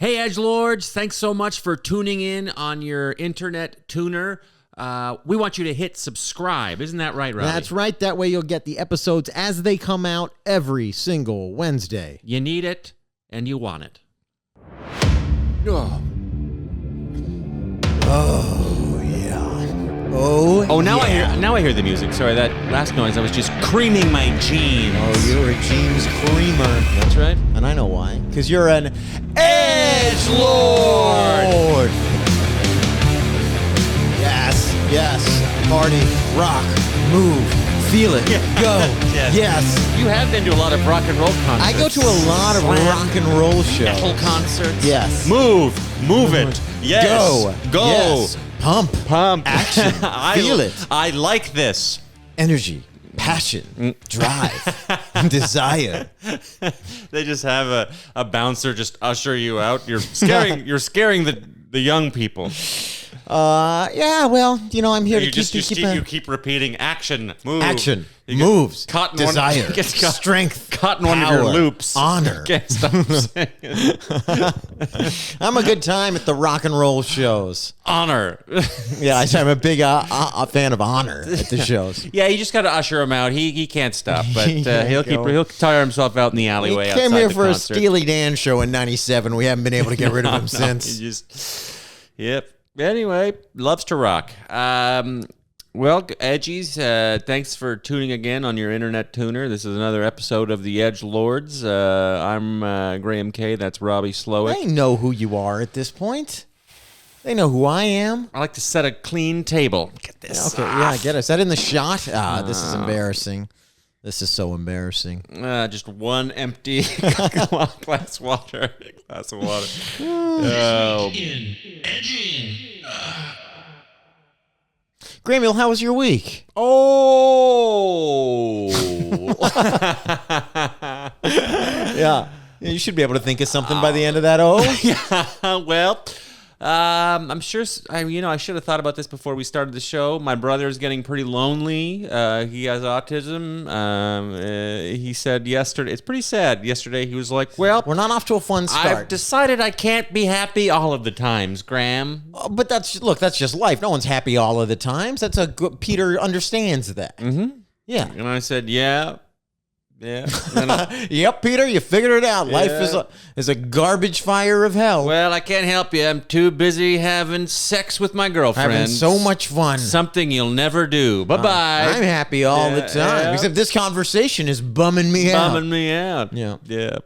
Hey, edgelords, thanks so much for tuning in on your internet tuner. We want you to hit subscribe. Isn't that right, Robbie? That's right. That way you'll get the episodes as they come out every single Wednesday. You need it, and you want it. Oh, yeah. Oh, now yeah. I hear the music. Sorry, that last noise, I was just creaming my jeans. Oh, you're a jeans creamer. That's right. And I know why. Because you're an edgelord. Yes. Party, rock, move, feel it, go. Yes. You have been to a lot of rock and roll concerts. I go to a lot of rock and roll shows. Metal concerts. Yes. Move it. Yes. Go. Yes. Pump. Action. Feel it. I like this. Energy, passion, drive, desire. They just have a bouncer just usher you out. You're scaring the young people. Yeah, well, I'm here to you keep repeating action, move. Action, moves, caught desire, strength, caught in power, one of your loops. honor. Can't stop saying it. I'm a good time at the rock and roll shows. Honor. Yeah, I'm a big fan of honor at the shows. Yeah, you just got to usher him out. He can't stop, but Yeah, he'll tire himself out in the alleyway. He came outside here the for concert. a Steely Dan show in '97. We haven't been able to get rid of him since. Yep. Anyway, loves to rock. Well, Edgies, thanks for tuning again on your internet tuner. This is another episode of the Edge Lords. I'm Graham Kay. That's Robby Slowik. They know who you are at this point. They know who I am. I like to set a clean table. Get this. Okay, yeah, get it. Is that in the shot? This is embarrassing. This is so embarrassing. Just one empty glass of water. Oh. Graham, how was your week? Oh. Yeah. You should be able to think of something by the end of that. Yeah. Well, I'm sure. I should have thought about this before we started the show. My brother is getting pretty lonely. He has autism. He said yesterday. It's pretty sad. Yesterday he was like, "Well, We're not off to a fun start. I've decided I can't be happy all of the times, Graham." But that's just life. No one's happy all of the times. That's a good. Peter understands that. Mm-hmm. Yeah. And I said, "Yeah." Yep, Peter, you figured it out. Yeah. Life is a garbage fire of hell. Well, I can't help you. I'm too busy having sex with my girlfriend. Having so much fun. Something you'll never do. Bye-bye. I'm happy all the time. Yeah. Except this conversation is bumming me out. Bumming me out. Yeah. Yeah.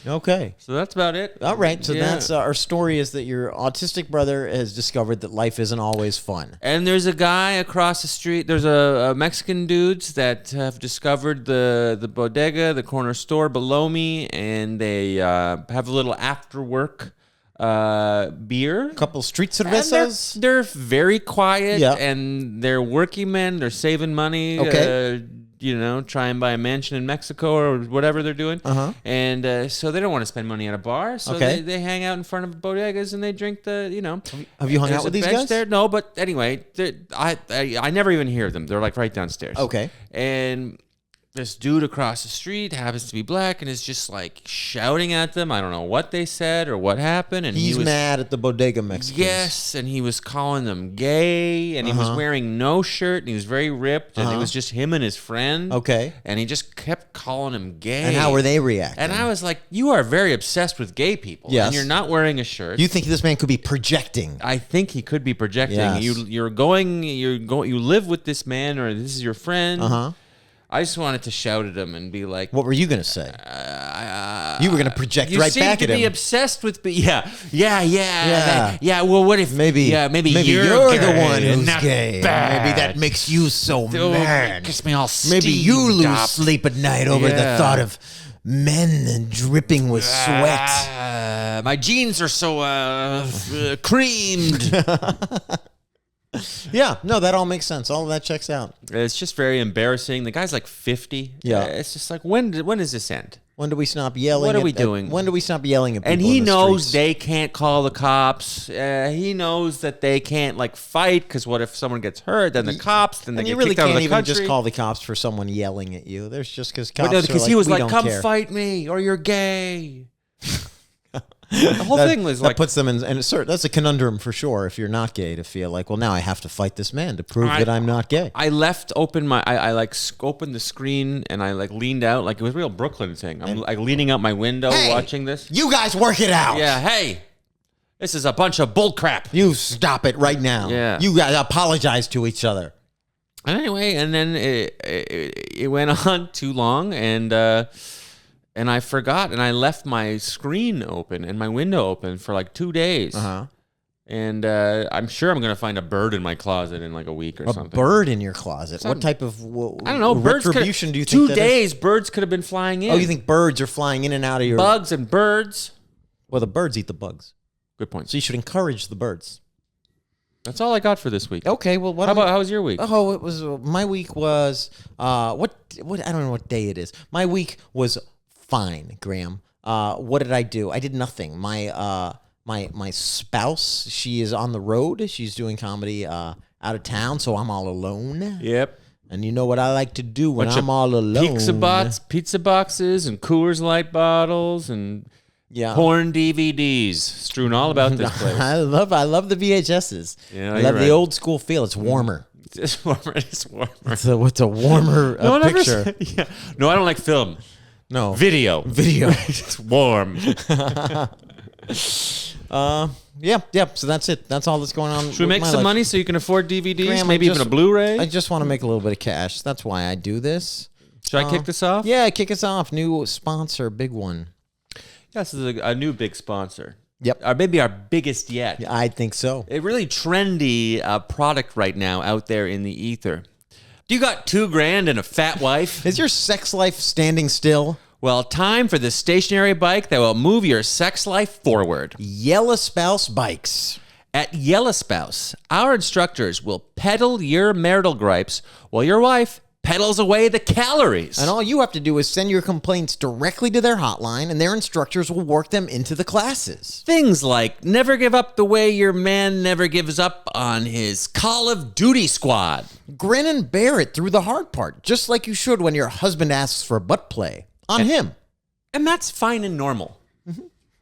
Okay. So that's about it. All right. So Yeah. that's our story is that your autistic brother has discovered that life isn't always fun. And there's a guy across the street. There's a Mexican dudes that have discovered the bodega, the corner store below me, and they have a little after work beer. A couple street And cervezas. they're very quiet, Yeah. and they're working men. They're saving money. Okay. Try and buy a mansion in Mexico or whatever they're doing. Uh-huh. And so they don't want to spend money at a bar. So Okay. they hang out in front of bodegas and they drink the. Have you hung there's out with a these bench guys? there. No, but anyway, I never even hear them. They're like right downstairs. Okay. And this dude across the street happens to be black and is just like shouting at them. I don't know what they said or what happened. And He's he was mad at the bodega Mexicans. Yes, and he was calling them gay, and he was wearing no shirt, and he was very ripped, and it was just him and his friend. Okay. And he just kept calling him gay. And how were they reacting? And I was like, you are very obsessed with gay people. Yes. And you're not wearing a shirt. You think this man could be projecting? I think he could be projecting. Yes. You live with this man, or this is your friend. Uh-huh. I just wanted to shout at him and be like, What were you going to say? You were going to project right back at You seem to be him. obsessed with me. Yeah. Well, what if Maybe you're the gay one who's not gay. bad. Maybe that makes you so mad. Gets me all Maybe you steamed lose up. sleep at night over the Yeah. thought of men dripping with sweat. My jeans are so creamed. Yeah, no, that all makes sense. All of that checks out. It's just very embarrassing. The guy's like 50. Yeah. It's just like, when does this end? When do we stop yelling? What are we doing? When do we stop yelling at people? And he in the knows streets? they can't call the cops. He knows that they can't fight because what if someone gets hurt? Then the cops. Then they And get you really kicked out of can't the even country. just call the cops for someone yelling at you. There's just because cops. But no, because he was "We like, don't "Come care." fight me, or you're gay." The whole thing was that like puts them in, and that's a conundrum for sure. If you're not gay, to feel like, well, now I have to fight this man to prove that I'm not gay. I left open I opened the screen and I like leaned out like it was a real Brooklyn thing. I'm like leaning out my window watching this. You guys work it out. Yeah, hey, this is a bunch of bull crap. You stop it right now. Yeah. You guys apologize to each other. Anyway, and then it went on too long, and I forgot, and I left my screen open and my window open for like 2 days. And I'm sure I'm gonna find a bird in my closet in like a week or something. A bird in your closet? What type of I don't know. retribution do you think? 2 days, birds could have been flying in. Oh, you think birds are flying in and out of your bugs and birds? Well, the birds eat the bugs. Good point. So you should encourage the birds. That's all I got for this week. Okay, well, how was your week? Oh, it was my week was what I don't know what day it is. My week was fine, Graham. What did I do? I did nothing. My spouse, she is on the road. She's doing comedy out of town, so I'm all alone. Yep. And you know what I like to do when I'm all alone? Pizza boxes and Coors Light bottles and porn DVDs strewn all about this place. I love the VHSs. Yeah, I love the old school feel. It's warmer. It's warmer. It's warmer. It's a warmer picture. No, I don't like film. No. Video. It's warm. Yeah. So that's it. That's all that's going on. Should we make some money so you can afford DVDs? Graham, maybe even a Blu-ray? I just want to make a little bit of cash. That's why I do this. Should I kick this off? Yeah, kick us off. New sponsor, big one. This is a new big sponsor. Yep. Or maybe our biggest yet. Yeah, I think so. A really trendy product right now out there in the ether. Do you got $2,000 and a fat wife? Is your sex life standing still? Well, time for the stationary bike that will move your sex life forward. Yellow Spouse Bikes. At Yellow Spouse, our instructors will pedal your marital gripes while your wife pedals away the calories. And all you have to do is send your complaints directly to their hotline, and their instructors will work them into the classes. Things like never give up the way your man never gives up on his Call of Duty squad. Grin and bear it through the hard part, just like you should when your husband asks for butt play. On him. And that's fine and normal.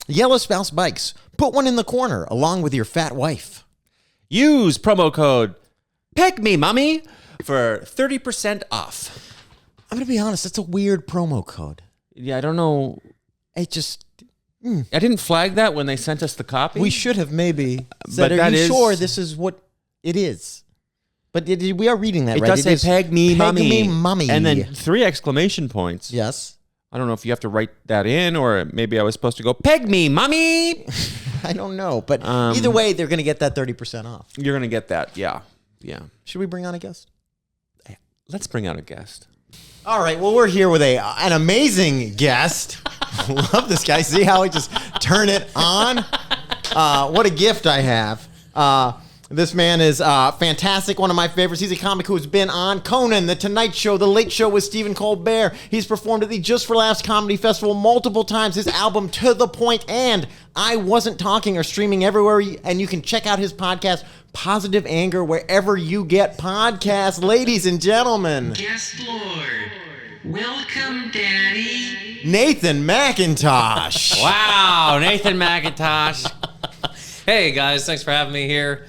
Yellow Spouse Bikes. Put one in the corner along with your fat wife. Use promo code PEGMEMOMMY for 30% off. I'm going to be honest, that's a weird promo code. Yeah, I don't know. It just... I didn't flag that when they sent us the copy. We should have maybe said, are you sure this is what it is? But we are reading that, right? It does say peg me mummy. Peg me mummy. And then 3 exclamation points. Yes. I don't know if you have to write that in or maybe I was supposed to go, peg me, mummy. I don't know. But either way, they're going to get that 30% off. You're going to get that. Yeah. Should we bring on a guest? Let's bring out a guest. All right. Well, we're here with an amazing guest. Love this guy. See how I just turn it on? What a gift I have. This man is fantastic, one of my favorites. He's a comic who's been on Conan, The Tonight Show, The Late Show with Stephen Colbert. He's performed at the Just for Laughs Comedy Festival multiple times. His album, To The Point, and I Wasn't Talking are streaming everywhere, and you can check out his podcast, Positive Anger, wherever you get podcasts. Ladies and gentlemen. Guest Lord. Welcome, Daddy. Nathan Macintosh. Wow, Nathan Macintosh. Hey, guys. Thanks for having me here.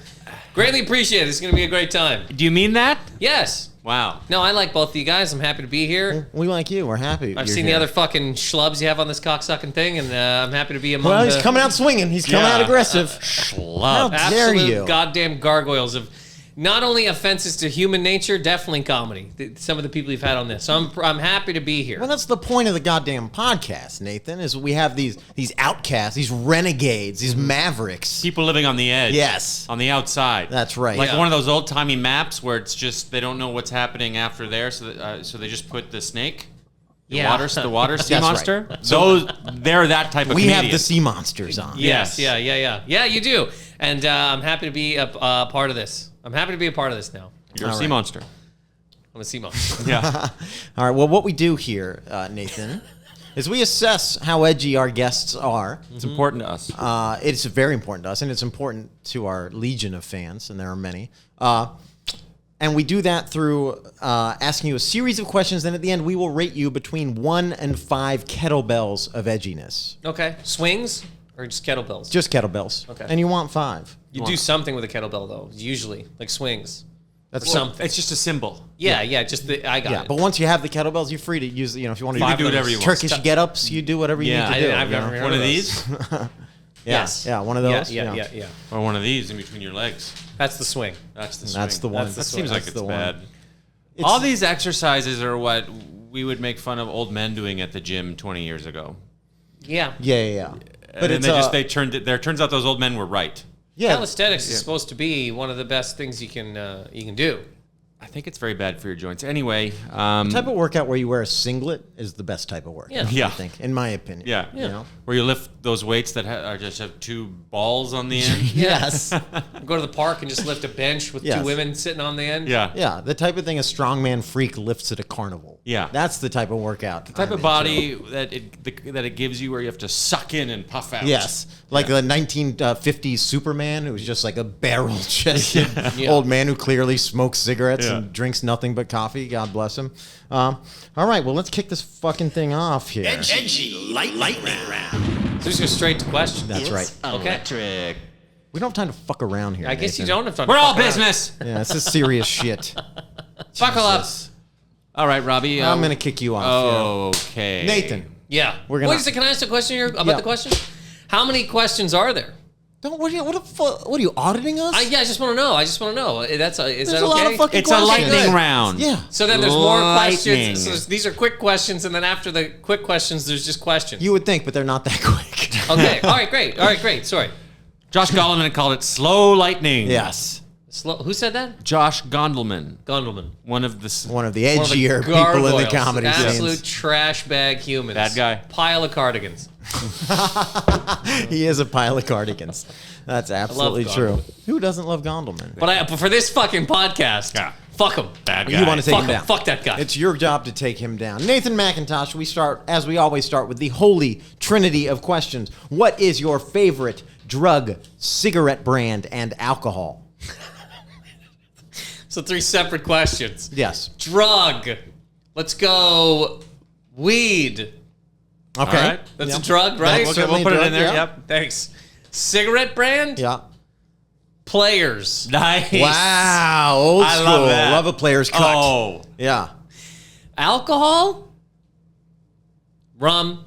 Greatly appreciate it. It's going to be a great time. Do you mean that? Yes. Wow. No, I like both of you guys. I'm happy to be here. We like you. We're happy. I've seen the other fucking schlubs you have on this cocksucking thing, and I'm happy to be among Well, he's coming out swinging. He's coming out aggressive. Schlub. How dare absolute you? goddamn gargoyles of not only offenses to human nature, definitely comedy. Some of the people you've had on this. So I'm happy to be here. Well, that's the point of the goddamn podcast, Nathan, is we have these outcasts, these renegades, these mavericks. People living on the edge. Yes. On the outside. That's right. Like Yeah. one of those old-timey maps where it's just they don't know what's happening after there, so they just put the snake, the Yeah. water sea That's monster. right. They're that type of We comedian. have the sea monsters on. Yes. Yeah. Yeah, you do. And I'm happy to be a part of this. I'm happy to be a part of this now. You're a All sea right. monster. I'm a sea monster. Yeah. All right, well, what we do here, Nathan, is we assess how edgy our guests are. It's important to us. It's very important to us, and it's important to our legion of fans, and there are many. And we do that through asking you a series of questions, and at the end, we will rate you between 1 and 5 kettlebells of edginess. Okay. Swings? Or just kettlebells? Just kettlebells. Okay. And you want 5. You do something with a kettlebell, though, usually. Like swings. That's Something. It's just a symbol. Yeah, just I got Yeah, it. but once you have the kettlebells, you're free to use. If you want to You can do whatever you want. Turkish get-ups, you do whatever you need to do. I've never heard One of of those. these, Yes. Yeah, one of those. Yeah. or one of these in between your legs. That's the swing. That's the swing. That's the one. That seems like That's it's the one. bad. It's- All these exercises are what we would make fun of old men doing at the gym 20 years ago. Yeah. Yeah. But then they turned it there. Turns out those old men were right. yeah. Calisthenics is supposed to be one of the best things you can do. I think it's very bad for your joints. Anyway, The type of workout where you wear a singlet is the best type of workout. Yeah. I think, in my opinion. yeah, You know? where you lift those weights that are just have 2 balls on the end. Yes. Go to the park and just lift a bench with Yes. 2 women sitting on the end. Yeah. Yeah, the type of thing a strongman freak lifts at a carnival. Yeah. That's the type of workout. Type of body that it gives you where you have to suck in and puff out. Yes, like the 1950s Superman, who was just like a barrel-chested old man who clearly smokes cigarettes Yeah. and drinks nothing but coffee. God bless him. All right, well, let's kick this fucking thing off here. Edgy lightning round. So just go straight to questions. That's right. Okay. Electric. We don't have time to fuck around here. I guess you Nathan. don't have time. We're to all fuck around. business. Yeah, this is serious shit. Buckle up. Jesus. All right, Robbie. I'm gonna kick you off. Okay. Yeah. Nathan, Yeah. We're gonna- Wait a second. Can I ask a question here about Yeah. the question? How many questions are there? what are you auditing us? I just want to know. Is There's that okay? a lot of fucking It's a questions. lightning Good. round. Yeah. So then there's more Lightning. questions. So these are quick questions, and then after the quick questions, there's just questions. You would think, but they're not that quick. Okay. All right. Great. Sorry. Josh Gondelman called it slow lightning. Yes. Who said that? Josh Gondelman, Gondelman. one of the One of the One of the edgier people in the gargoyles. comedy Absolute scenes. trash bag humans. Bad guy. Pile of cardigans. He is a pile of cardigans. That's absolutely true. Who doesn't love Gondelman? But for this fucking podcast, Yeah. fuck him. bad guy. You want to take Fuck him him. down. Fuck that guy. It's your job to take him down. Nathan Macintosh, we start, as we always start, with the holy trinity of questions. What is your favorite drug, cigarette brand, and alcohol? So 3 separate questions. Yes. Drug. Let's go. Weed. Okay. All right. That's Yeah. a drug, right? That's We'll certainly put a it drug, in there. yeah. Yep. Thanks. Cigarette brand. Yeah. Players. Nice. Wow. Old I school. love that. Love a player's cut. Oh. Yeah. Alcohol. Rum.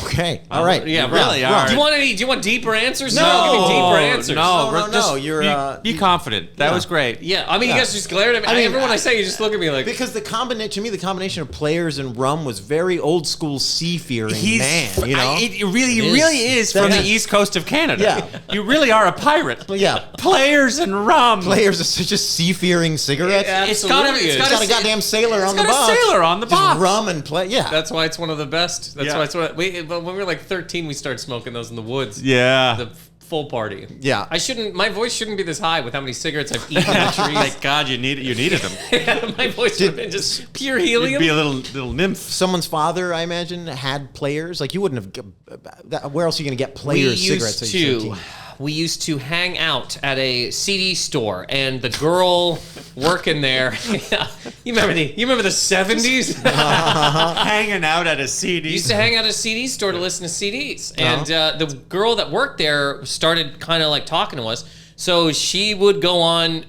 Okay. All right. Yeah, You really rum. are. Do you want deeper answers? No. Give me deeper answers. No, No. just You're, be confident. That yeah. was great. Yeah, I mean, Yeah. you guys just glared at me. I mean, Everyone I say, you just look at me like. Because to me, the combination of players and rum was very old school seafaring man. You know. It really is from That the is- east coast of Canada. Yeah. You really are a pirate. Yeah. Players and rum. Players are such a seafaring cigarette. Yeah. It's got Absolutely it's is. got It's got a goddamn sailor on the got a box. sailor on the Just box. rum and play. Yeah. That's why it's one of the best. That's Yeah. why it's but when we were like 13, we started smoking those in the woods. Yeah. The full party. Yeah. My voice shouldn't be this high with how many cigarettes I've eaten in the trees. Thank God you needed them. My voice should have been just pure You'd be helium. a little nymph. Someone's father, I imagine, had players. Like you wouldn't have. Where else are you going to get We players cigarettes? at used 13? to. We used to hang out at a CD store, and the girl working there. Yeah, you remember the 70s? Hanging out at a CD. We used to hang out at a CD store to listen to CDs, and the girl that worked there started kind of like talking to us. So she would go on,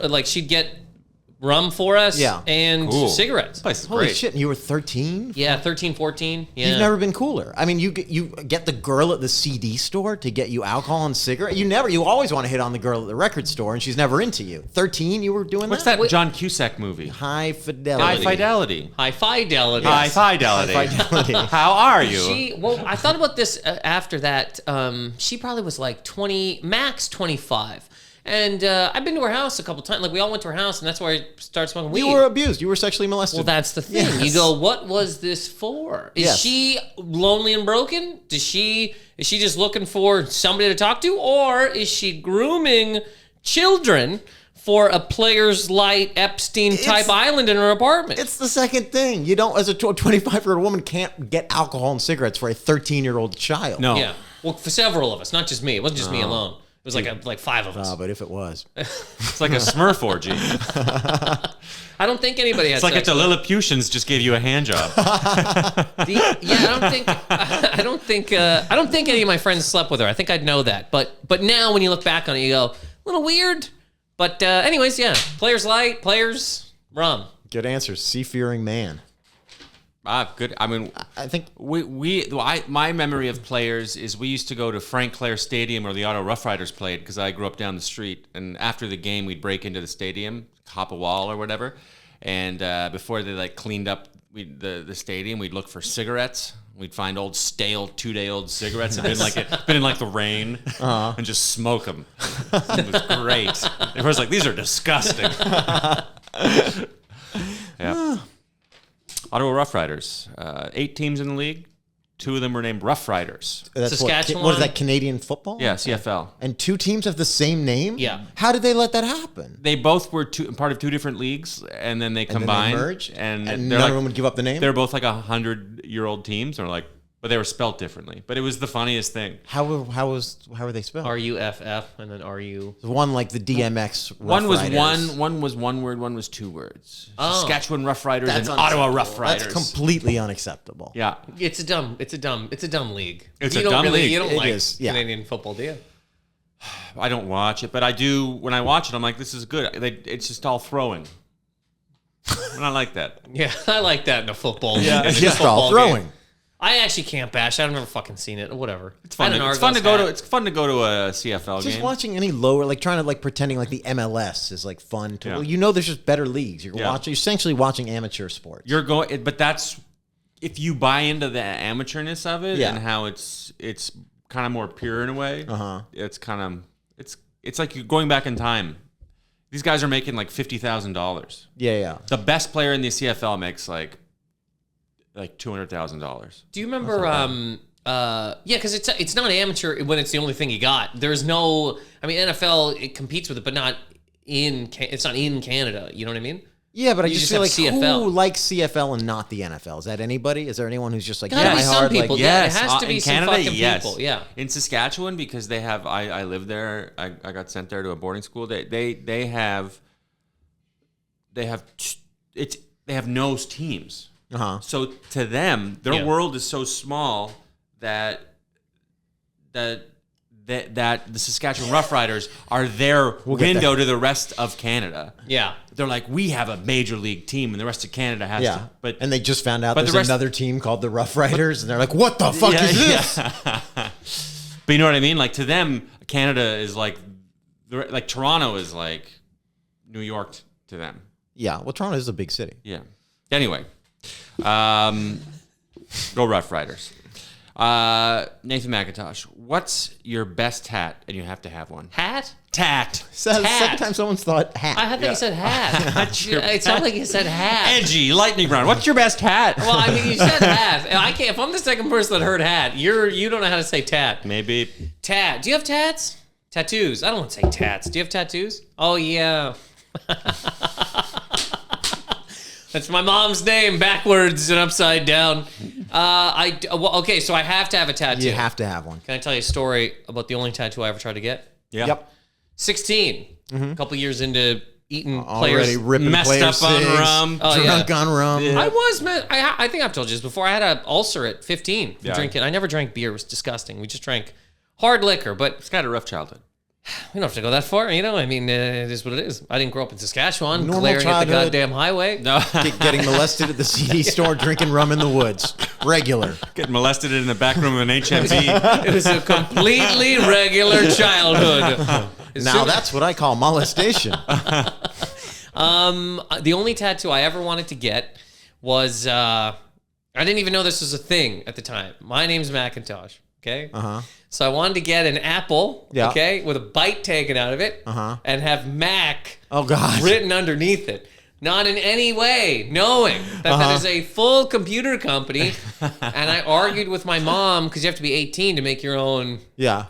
like she'd get rum for us, Yeah. and Cool. cigarettes. Place is Holy great. shit! And you were 13. Yeah, 13, 14. Yeah. You've never been cooler. I mean, you get the girl at the CD store to get you alcohol and cigarette. You always want to hit on the girl at the record store, and she's never into you. 13, you were doing What's that? that John Cusack movie? High fidelity. High Fidelity. High fidelity. High Fidelity. High fidelity. How are you? I thought about this after that. She probably was like 20, max 25. And I've been to her house a couple times. Like, we all went to her house, and that's where I started smoking weed. You were abused. You were sexually molested. Well, that's the thing. Yes. You go, what was this for? Is Yes. she lonely and broken? Is she just looking for somebody to talk to? Or is she grooming children for a Players Light Epstein-type island in her apartment? It's the second thing. You don't, as a 25-year-old woman, can't get alcohol and cigarettes for a 13-year-old child. No. Yeah. Well, for several of us, not just me. It wasn't just me alone. was like 5 of us. But if it was, It's like a Smurf orgy. I don't think anybody had It's like sex. if the Lilliputians just gave you a hand job. I don't think any of my friends slept with her. I think I'd know that. But now when you look back on it, you go, a little weird. But anyways, yeah. Players light, players rum. good answer. Sea-fearing man. Good. I mean, I think my memory of players is we used to go to Frank Clair Stadium where the Ottawa Rough Riders played because I grew up down the street. And after the game, we'd break into the stadium, hop a wall or whatever. And before they cleaned up the stadium, we'd look for cigarettes. We'd find old stale 2-day-old cigarettes that had been in the rain and just smoke them. It was great. Everyone's like, these are disgusting. Yeah. Ottawa Rough Riders. 8 teams in the league. 2 of them were named Rough Riders. that's Saskatchewan. What is that, Canadian football? Yeah, CFL. And 2 teams have the same name? Yeah. How did they let that happen? They both were part of 2 different leagues, and then they combined. And then they merged? And And they're none of them would give up the name? They're both 100-year-old teams, but they were spelt differently. But it was the funniest thing. How are they spelled? RUFF and then RU. One like the DMX Rough One was Riders. one was one word, one was 2 words. Oh. Saskatchewan Rough Riders That's and Ottawa unacceptable. Rough Riders. That's completely unacceptable. Yeah. It's a dumb league. It's you a don't dumb league. You don't It like is, yeah. Canadian football, do you? I don't watch it, but I do. When I watch it, I'm like, this is good. It's just all throwing. And I like that. Yeah, I like that in a football. Yeah. in a It's just football all throwing. game. I actually can't bash. I've never fucking seen it. Whatever. It's fun. It's fun to go to. It's fun to go to a CFL Just game. watching any lower, trying to pretending the MLS is fun. Yeah. There's just better leagues. You're essentially watching amateur sports. You're going, but that's if you buy into the amateurness of it Yeah. and how it's kind of more pure in a way. It's kind of it's like you're going back in time. These guys are making $50,000. Yeah. The best player in the CFL makes like $200,000. Do you remember? Because it's not amateur when it's the only thing you got. There's no. I mean, NFL it competes with it, but not in. It's not in Canada. You know what I mean? Yeah, but I You just just feel have like CFL. who likes CFL and not the NFL? Is that anybody? Is there anyone who's just Gotta be some diehard, people. Yeah, it has to be in some Canada, fucking yes. people. Yeah. In Saskatchewan, because they have, I live there. I got sent there to a boarding school. They have no teams. So to them, their world is so small that the Saskatchewan Roughriders are their window to the rest of Canada. Yeah. They're like, we have a major league team, and the rest of Canada has to. But and they just found out but there's the rest- another team called the Rough Riders, and they're like, "What the fuck is this?" But you know what I mean? To them, Canada is like Toronto is like New York to them. Yeah, well, Toronto is a big city. Yeah. Anyway, go Rough Riders. Nathan Macintosh, what's your best hat? And you have to have one. Hat? Tat. Second time someone's thought hat. I thought you said hat. It sounded like you said hat. Edgy, lightning round. What's your best hat? Well, I mean, you said hat. I can't. If I'm the second person that heard hat, you don't know how to say tat. Maybe. Tat. Do you have tats? Tattoos. I don't want to say tats. Do you have tattoos? Oh yeah. That's my mom's name, backwards and upside down. Okay, so I have to have a tattoo. You have to have one. Can I tell you a story about the only tattoo I ever tried to get? Yeah. Yep. 16. A couple years into eating Already players. ripping Messed player up on cigs, rum. Oh, drunk on rum. I was, man. I think I've told you this before. I had an ulcer at 15 from Yeah. drinking. I never drank beer. It was disgusting. We just drank hard liquor, but It's got a rough childhood. we don't have to go that far, I mean, it is what it is. I didn't grow up in Saskatchewan, Normal glaring at the childhood. goddamn highway. No. Getting molested at the CD store, drinking rum in the woods. Regular. Getting molested in the back room of an HMV. It was a completely regular childhood. Now that's what I call molestation. The only tattoo I ever wanted to get was I didn't even know this was a thing at the time. My name's Macintosh. Okay. So I wanted to get an apple. Yeah. Okay, with a bite taken out of it. And have Mac. Oh, God. Written underneath it. Not in any way knowing that that is a full computer company. And I argued with my mom because you have to be 18 to make your own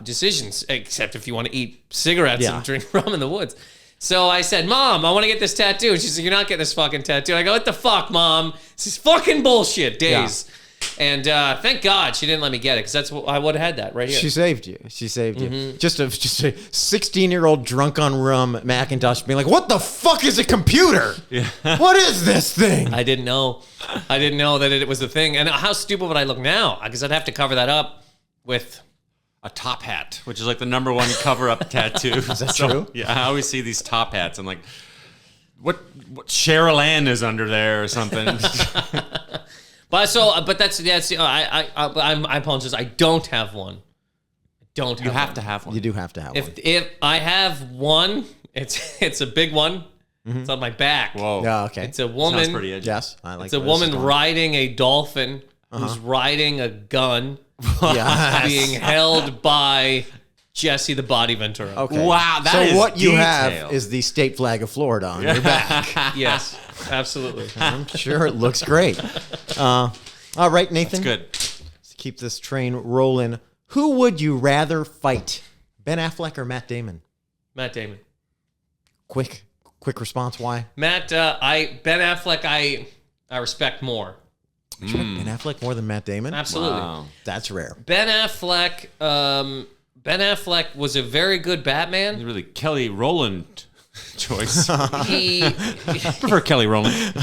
decisions, except if you want to eat cigarettes and drink rum in the woods. So I said, Mom, I want to get this tattoo. And she said, you're not getting this fucking tattoo. And I go, what the fuck, Mom? This is fucking bullshit, days. And thank God she didn't let me get it, because that's what I would have had that right here. She saved you. She saved you. Just a 16-year-old drunk on rum Macintosh being like, "What the fuck is a computer? Yeah. What is this thing?" I didn't know that it was the thing. And how stupid would I look now? Because I'd have to cover that up with a top hat, which is like the #1 cover-up tattoo. Is that true? Yeah, I always see these top hats. I'm like, what Cheryl Ann is under there or something. But that's I apologize. I don't have one. You have to have one. You do have to have one. If I have one, it's a big one. It's on my back. Whoa. Yeah, okay. It's a woman. Sounds pretty edgy. Yes, I like It's a woman riding a dolphin who's riding a gun, Yes. being held by Jesse the Body Ventura. Okay. Wow, that is so what you detailed. have is the state flag of Florida on your back. Yes, absolutely. I'm sure it looks great. All right, Nathan. It's good. Let's keep this train rolling. Who would you rather fight, Ben Affleck or Matt Damon? Matt Damon. Quick response. Why? Ben Affleck, I respect more. Ben Affleck more than Matt Damon? Absolutely. Wow. That's rare. Ben Affleck was a very good Batman. Really Kelly Rowland choice. He prefer Kelly Rowland. Ben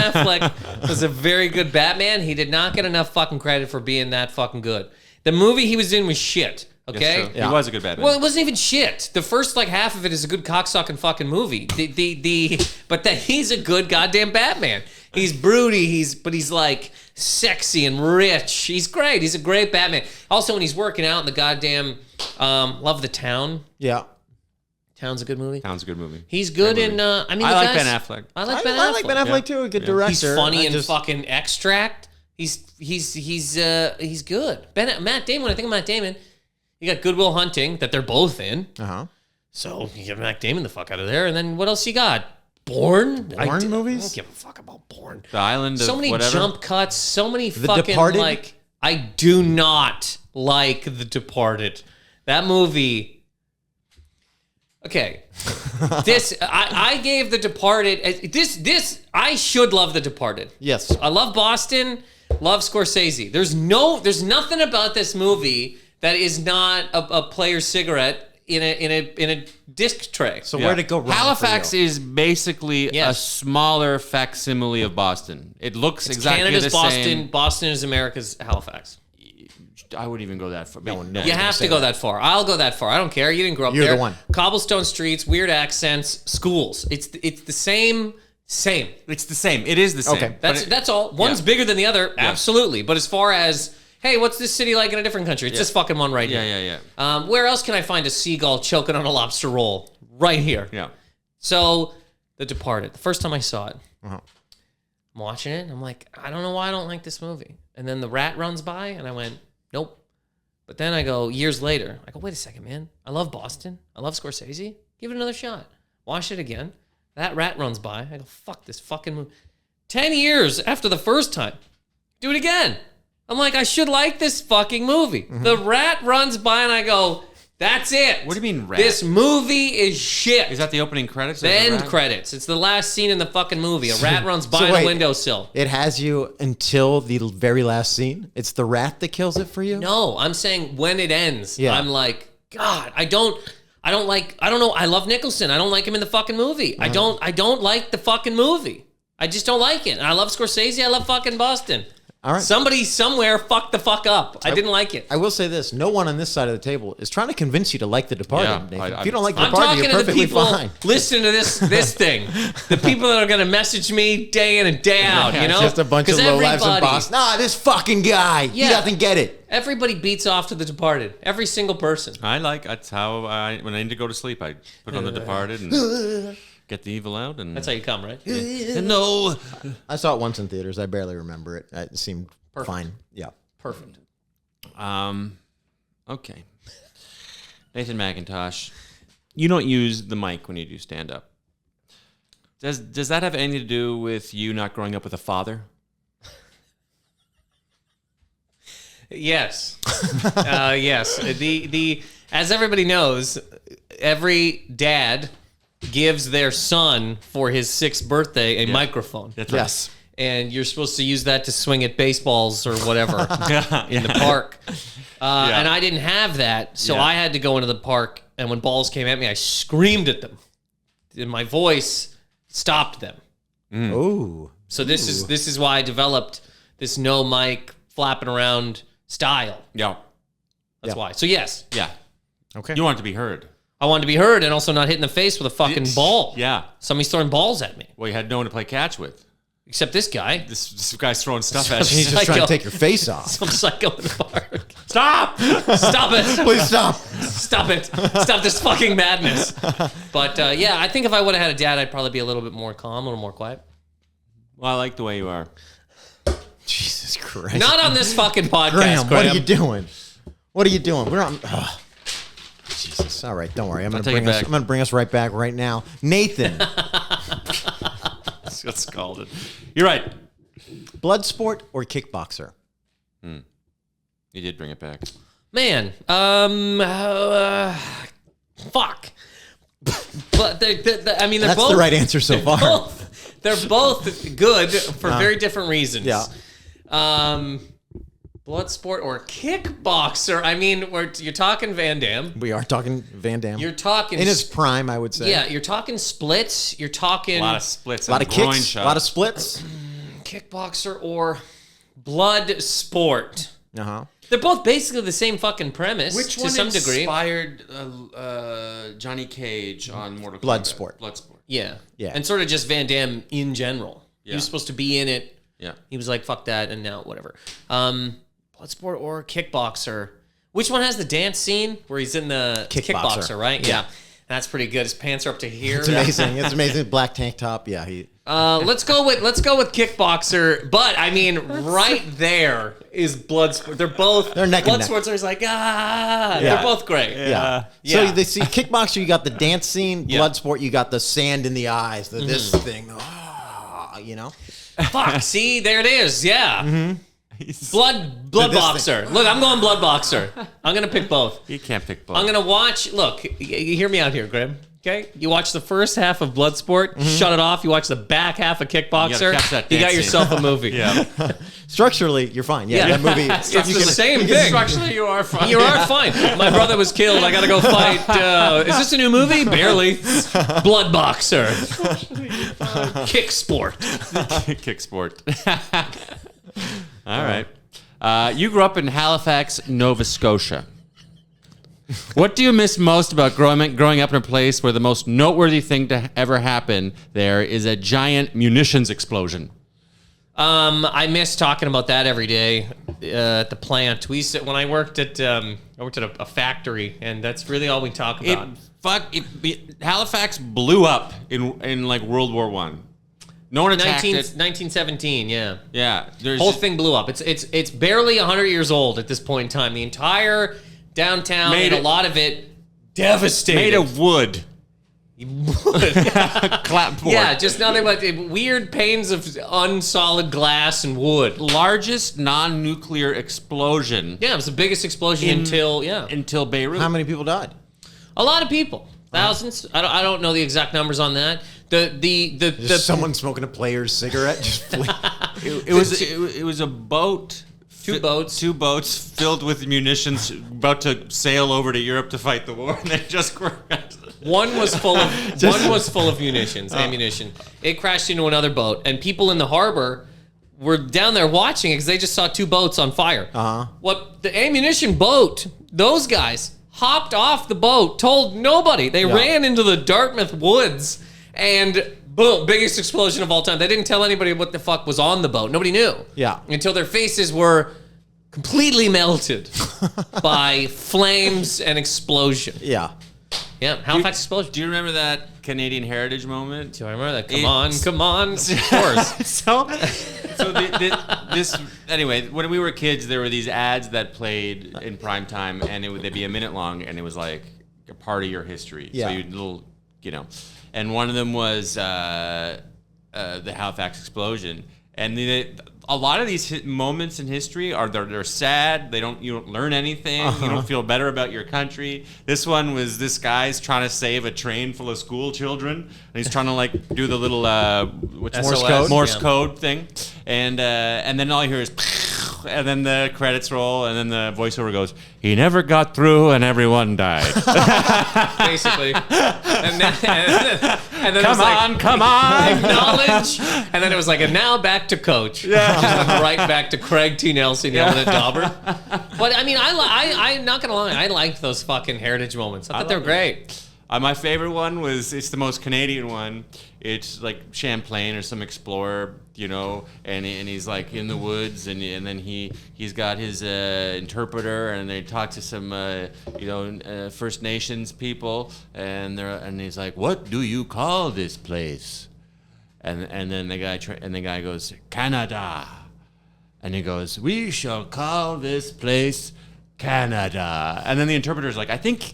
Affleck was a very good Batman. He did not get enough fucking credit for being that fucking good. The movie he was in was shit. Okay, That's true. He was a good Batman. Well, it wasn't even shit. The first half of it is a good cocksucking fucking movie. But that he's a good goddamn Batman. He's broody. But he's like sexy and rich. He's great. He's a great Batman. Also, when he's working out in the goddamn Love the Town. Yeah. Town's a good movie. Sounds a good movie. He's good Great movie. in. I like Ben Affleck. I like Ben Affleck. I like Ben Affleck too. A good director. He's funny in fucking Extract. He's good. Matt Damon. When I think of Matt Damon, you got Good Will Hunting that they're both in. So you get Matt Damon the fuck out of there, and then what else you got? Bourne Movies? I don't give a fuck about Bourne. The Island of So many whatever. jump cuts. So many The fucking Departed? I do not like The Departed. That movie. Okay, I gave The Departed. I should love The Departed. Yes. I love Boston. Love Scorsese. There's nothing about this movie that is not a player's cigarette in a disc tray. So where'd it go wrong? Halifax for you? is basically a Yes. smaller facsimile of Boston. It looks exactly Canada's the Boston. same. Boston is America's Halifax. I wouldn't even go that far. No. You have to go that far. I'll go that far. I don't care. You didn't grow up You're there. the one. Cobblestone streets, weird accents, schools. It's the same. It's the same. It is the same. Okay. That's all. One's bigger than the other. Absolutely. But as far as, hey, what's this city like in a different country? It's this fucking one right here. Yeah. Where else can I find a seagull choking on a lobster roll? Right here. Yeah. So, The Departed. The first time I saw it, I'm watching it, and I'm like, I don't know why I don't like this movie. And then the rat runs by, and I went, nope. But then I go, years later, I go, wait a second, man. I love Boston. I love Scorsese. Give it another shot. Watch it again. That rat runs by. I go, fuck this fucking movie. 10 years after the first time, do it again. I'm like, I should like this fucking movie. The rat runs by, and I go, that's it. What do you mean rat? This movie is shit. Is that the opening credits? The end credits. It's the last scene in the fucking movie. A rat runs by on wait. a windowsill. It has you until the very last scene. It's the rat that kills it for you. No, I'm saying when it ends, Yeah. I'm like, God, I don't know. I love Nicholson. I don't like him in the fucking movie. I don't like the fucking movie. I just don't like it. And I love Scorsese. I love fucking Boston. All right. Somebody somewhere fucked the fuck up. I didn't like it. I will say this: no one on this side of the table is trying to convince you to like The Departed. Yeah, Nathan. I- if you don't like The I'm Departed, talking you're to the perfectly people fine. listening to this thing. The people that are going to message me day in and day out, you know? Just a bunch of 'Cause low lives in everybody- Boston. Nah, this fucking guy. He Yeah. doesn't get it. Everybody beats off to The Departed. Every single person. That's how when I need to go to sleep, I put on The Departed and get the evil out. And That's how you come, right? no. I saw it once in theaters. I barely remember it. It seemed fine. Yeah. Perfect. Okay. Nathan Macintosh, you don't use the mic when you do stand up. Does that have anything to do with you not growing up with a father? Yes. Yes. The as everybody knows, every dad gives their son for his 6th birthday a microphone. That's right. Yes. and you're supposed to use that to swing at baseballs or whatever in the park. And I didn't have that, so I had to go into the park, and when balls came at me, I screamed at them. And my voice stopped them. Ooh. So this is why I developed this no mic flapping around style. Yeah. That's why. So yes. Yeah. Okay. You want it to be heard. I wanted to be heard and also not hit in the face with a fucking ball. Yeah. Somebody's throwing balls at me. Well, you had no one to play catch with. Except this guy. This guy's throwing stuff at you. He's just trying to take your face off. Some psycho in the park. Stop! Stop it. Please stop. Stop it. Stop this fucking madness. But yeah, I think if I would have had a dad, I'd probably be a little bit more calm, a little more quiet. Well, I like the way you are. Jesus Christ. Not on this fucking podcast, Graham, Graham. what are you doing? What are you doing? We're on. Jesus. All right, don't worry. I'm going to bring us right back right now. Nathan. That's Scalding. You're right. Blood sport or kickboxer? You did bring it back. Man, fuck. But I mean, they're That's both the right answer so far. They're both good for very different reasons. Yeah. Blood sport or kickboxer? I mean, you're talking Van Damme. We are talking Van Damme. You're talking in his prime, I would say. Yeah, you're talking splits. You're talking A lot of splits. A lot of groin kicks. shots. A lot of splits. kickboxer or blood sport. Uh-huh. They're both basically the same fucking premise Which to one some degree. inspired Johnny Cage on Mortal Kombat? Bloodsport. Bloodsport. Yeah. Yeah. And sort of just Van Damme in general. He Yeah. was supposed to be in it. Yeah. He was like, fuck that, and now whatever. Bloodsport or kickboxer. Which one has the dance scene where he's in the kickboxer, right? Yeah. That's pretty good. His pants are up to here. It's amazing. It's amazing. Black tank top. Yeah. Let's go with kickboxer. But I mean, right there is Bloodsport. They're neck and neck. Bloodsport's always like Yeah. They're both great. Yeah. Yeah. So they see kickboxer, you got the dance scene. Yeah. Bloodsport, you got the sand in the eyes. This thing. Fuck. See, there it is. Yeah. Blood This boxer. Look, I'm going blood boxer. I'm gonna pick both. You can't pick both. I'm gonna watch. Look, you hear me out here, Graham. Okay, you watch the first half of Bloodsport, shut it off. You watch the back half of Kickboxer. You got yourself a movie. Yeah. Structurally, you're fine. Yeah, that movie. It's the same thing. Structurally, you are fine. You are fine. My brother was killed. I gotta go fight. Is this a new movie? Barely. Blood boxer. Kick sport. Kick sport. All right. You grew up in Halifax, Nova Scotia. What do you miss most about growing up in a place where the most noteworthy thing to ever happen there is a giant munitions explosion? I miss talking about that every day at the plant. When I worked at a factory, and that's really all we talk about. Halifax blew up in like World War I. No one attacked it. 1917, yeah. Yeah. Whole thing blew up. It's barely 100 years old at this point in time. The entire downtown and a lot of it devastated. Made of wood. Clapboard. Yeah, just nothing but weird panes of unsolid glass and wood. Largest non-nuclear explosion. Yeah, it was the biggest explosion until Beirut. How many people died? A lot of people. Thousands. I don't know the exact numbers on that. Just someone smoking a player's cigarette. Just it was a boat. Two boats filled with munitions, about to sail over to Europe to fight the war, and they just crashed. One was full of ammunition. It crashed into another boat, and people in the harbor were down there watching it because they just saw two boats on fire. What the ammunition boat? Those guys hopped off the boat, told nobody. They ran into the Dartmouth woods, and boom, biggest explosion of all time. They didn't tell anybody what the fuck was on the boat. Nobody knew. Yeah. Until their faces were completely melted by flames and explosion. Yeah. Yeah, Halifax explosion. Do you remember that Canadian Heritage moment? Do I remember that? Come on. Of course. Anyway, when we were kids, there were these ads that played in prime time, and they'd be a minute long, and it was like a part of your history. Yeah. So and one of them was the Halifax explosion, and a lot of these moments in history are they're sad. You don't learn anything. You don't feel better about your country. This one was this guy's trying to save a train full of school children, and he's trying to like do the little Morse code thing, and then all you hear is. And then the credits roll, and then the voiceover goes, "He never got through, and everyone died." Basically. And then Come on. Acknowledge. And then it was like, and now back to Coach. Yeah. Just went right back to Craig T. Nelson yelling at Dauber. But I mean, I'm not going to lie. I liked those fucking heritage moments. I thought they were great. My favorite one it's the most Canadian one. It's like Champlain or some explorer, and he's like in the woods, and then he's got his interpreter, and they talk to some First Nations people, and he's like, "What do you call this place?" And then the guy goes, "Canada," and he goes, "We shall call this place Canada," and then the interpreter's like, I think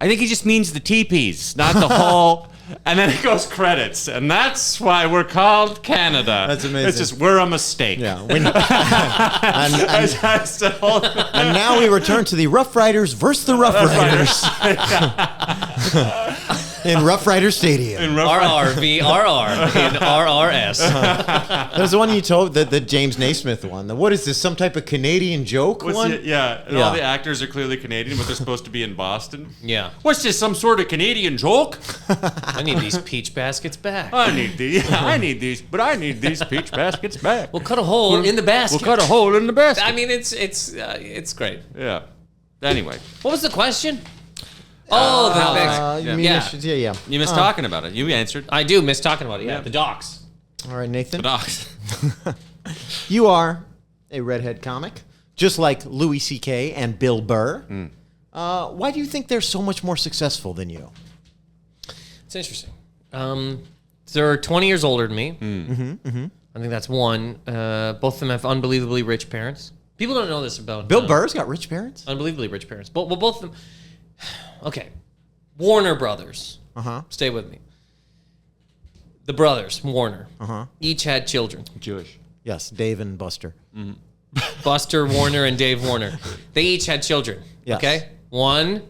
he just means the teepees, not the whole. And then it goes credits, and that's why we're called Canada. That's amazing. It's just we're a mistake. Yeah. And now we return to the Rough Riders versus the Rough Riders. In Rough Rider Stadium. RR v. RR in RRS. There's the one you told, the James Naismith one. What is this, some type of Canadian joke one? All the actors are clearly Canadian, but they're supposed to be in Boston. Yeah. What's this, some sort of Canadian joke? I need these peach baskets back. I need these peach baskets back. We'll cut a hole in the basket. We'll cut a hole in the basket. I mean, it's great. Yeah. Anyway. What was the question? You You missed talking about it. You answered. I do miss talking about it. Yeah. The docks. All right, Nathan. The docs. You are a redhead comic, just like Louis C.K. and Bill Burr. Why do you think they're so much more successful than you? It's interesting. They're 20 years older than me. I think that's one. Both of them have unbelievably rich parents. People don't know this about Bill Burr's got rich parents? Unbelievably rich parents. Well, both of them. Okay. Warner Brothers. Stay with me. The brothers, Warner, each had children. Jewish. Yes, Dave and Buster. Buster Warner and Dave Warner. They each had children. Yes. Okay? One,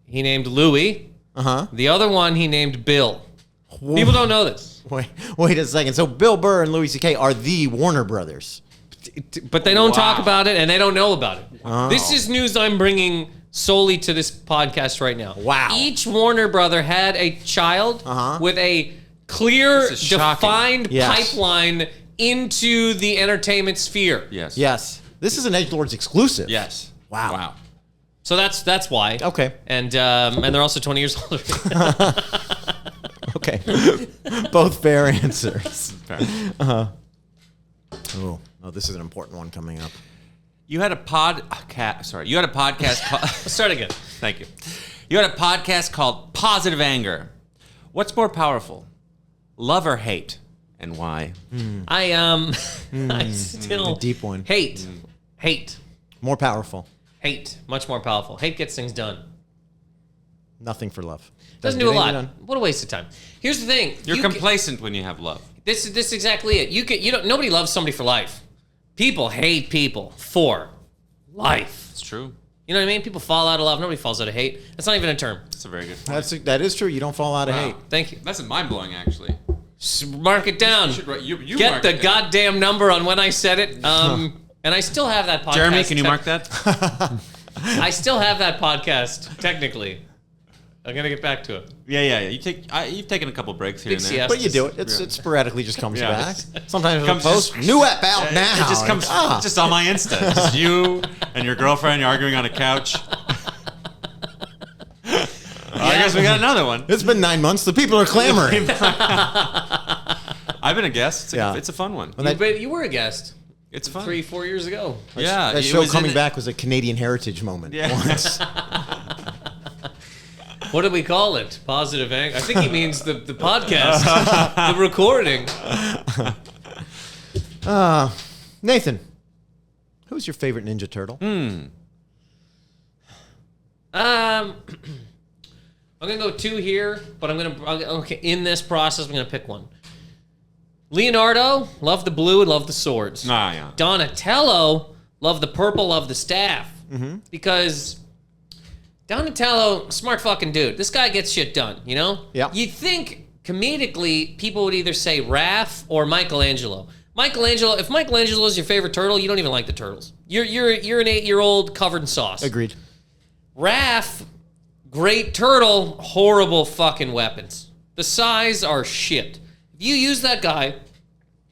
he named Louis. The other one, he named Bill. People don't know this. Wait a second. So Bill Burr and Louis C.K. are the Warner Brothers. But they don't talk about it, and they don't know about it. This is news I'm bringing solely to this podcast right now. Wow. Each Warner brother had a child with a clear, defined pipeline into the entertainment sphere. Yes. This is an Edgelords exclusive. Yes. Wow. So that's why. Okay. And they're also 20 years older. Okay. Both fair answers. Fair. Oh, this is an important one coming up. You had a podcast called... Let's start again. Thank you. You had a podcast called Positive Anger. What's more powerful, love or hate, and why? I still a deep one. Hate. More powerful. Hate. Much more powerful. Hate gets things done. Nothing for love. Doesn't do a lot. What a waste of time. Here's the thing. You're complacent when you have love. This is exactly it. Nobody loves somebody for life. People hate people for life. It's true. You know what I mean? People fall out of love. Nobody falls out of hate. That's not even a term. That's a very good point. That is true. You don't fall out of hate. Thank you. That's mind-blowing, actually. Mark it down. You Get mark the it down. goddamn number on when I said it. And I still have that podcast. Jeremy, can you mark that? I still have that podcast, technically. I'm going to get back to it. Yeah. You've taken a couple breaks here and there. But you do it. It sporadically just comes back. Sometimes it post new app out now. It just comes just on my Insta. Just you and your girlfriend arguing on a couch. I guess we got another one. It's been 9 months. The people are clamoring. I've been a guest. It's a fun one. You were a guest. It's fun. 3-4 years ago. That show coming back was a Canadian heritage moment. Yeah. Once. What did we call it? Positive Anger? I think he means the podcast, the recording. Nathan, who's your favorite Ninja Turtle? I'm gonna go two here, but in this process, I'm gonna pick one. Leonardo, love the blue and love the swords. Ah, yeah. Donatello, love the purple, love the staff. Because Donatello, smart fucking dude. This guy gets shit done, you know? Yeah. You'd think comedically people would either say Raph or Michelangelo. If Michelangelo is your favorite turtle, you don't even like the turtles. You're an 8-year-old covered in sauce. Agreed. Raph, great turtle, horrible fucking weapons. The size are shit. If you use that guy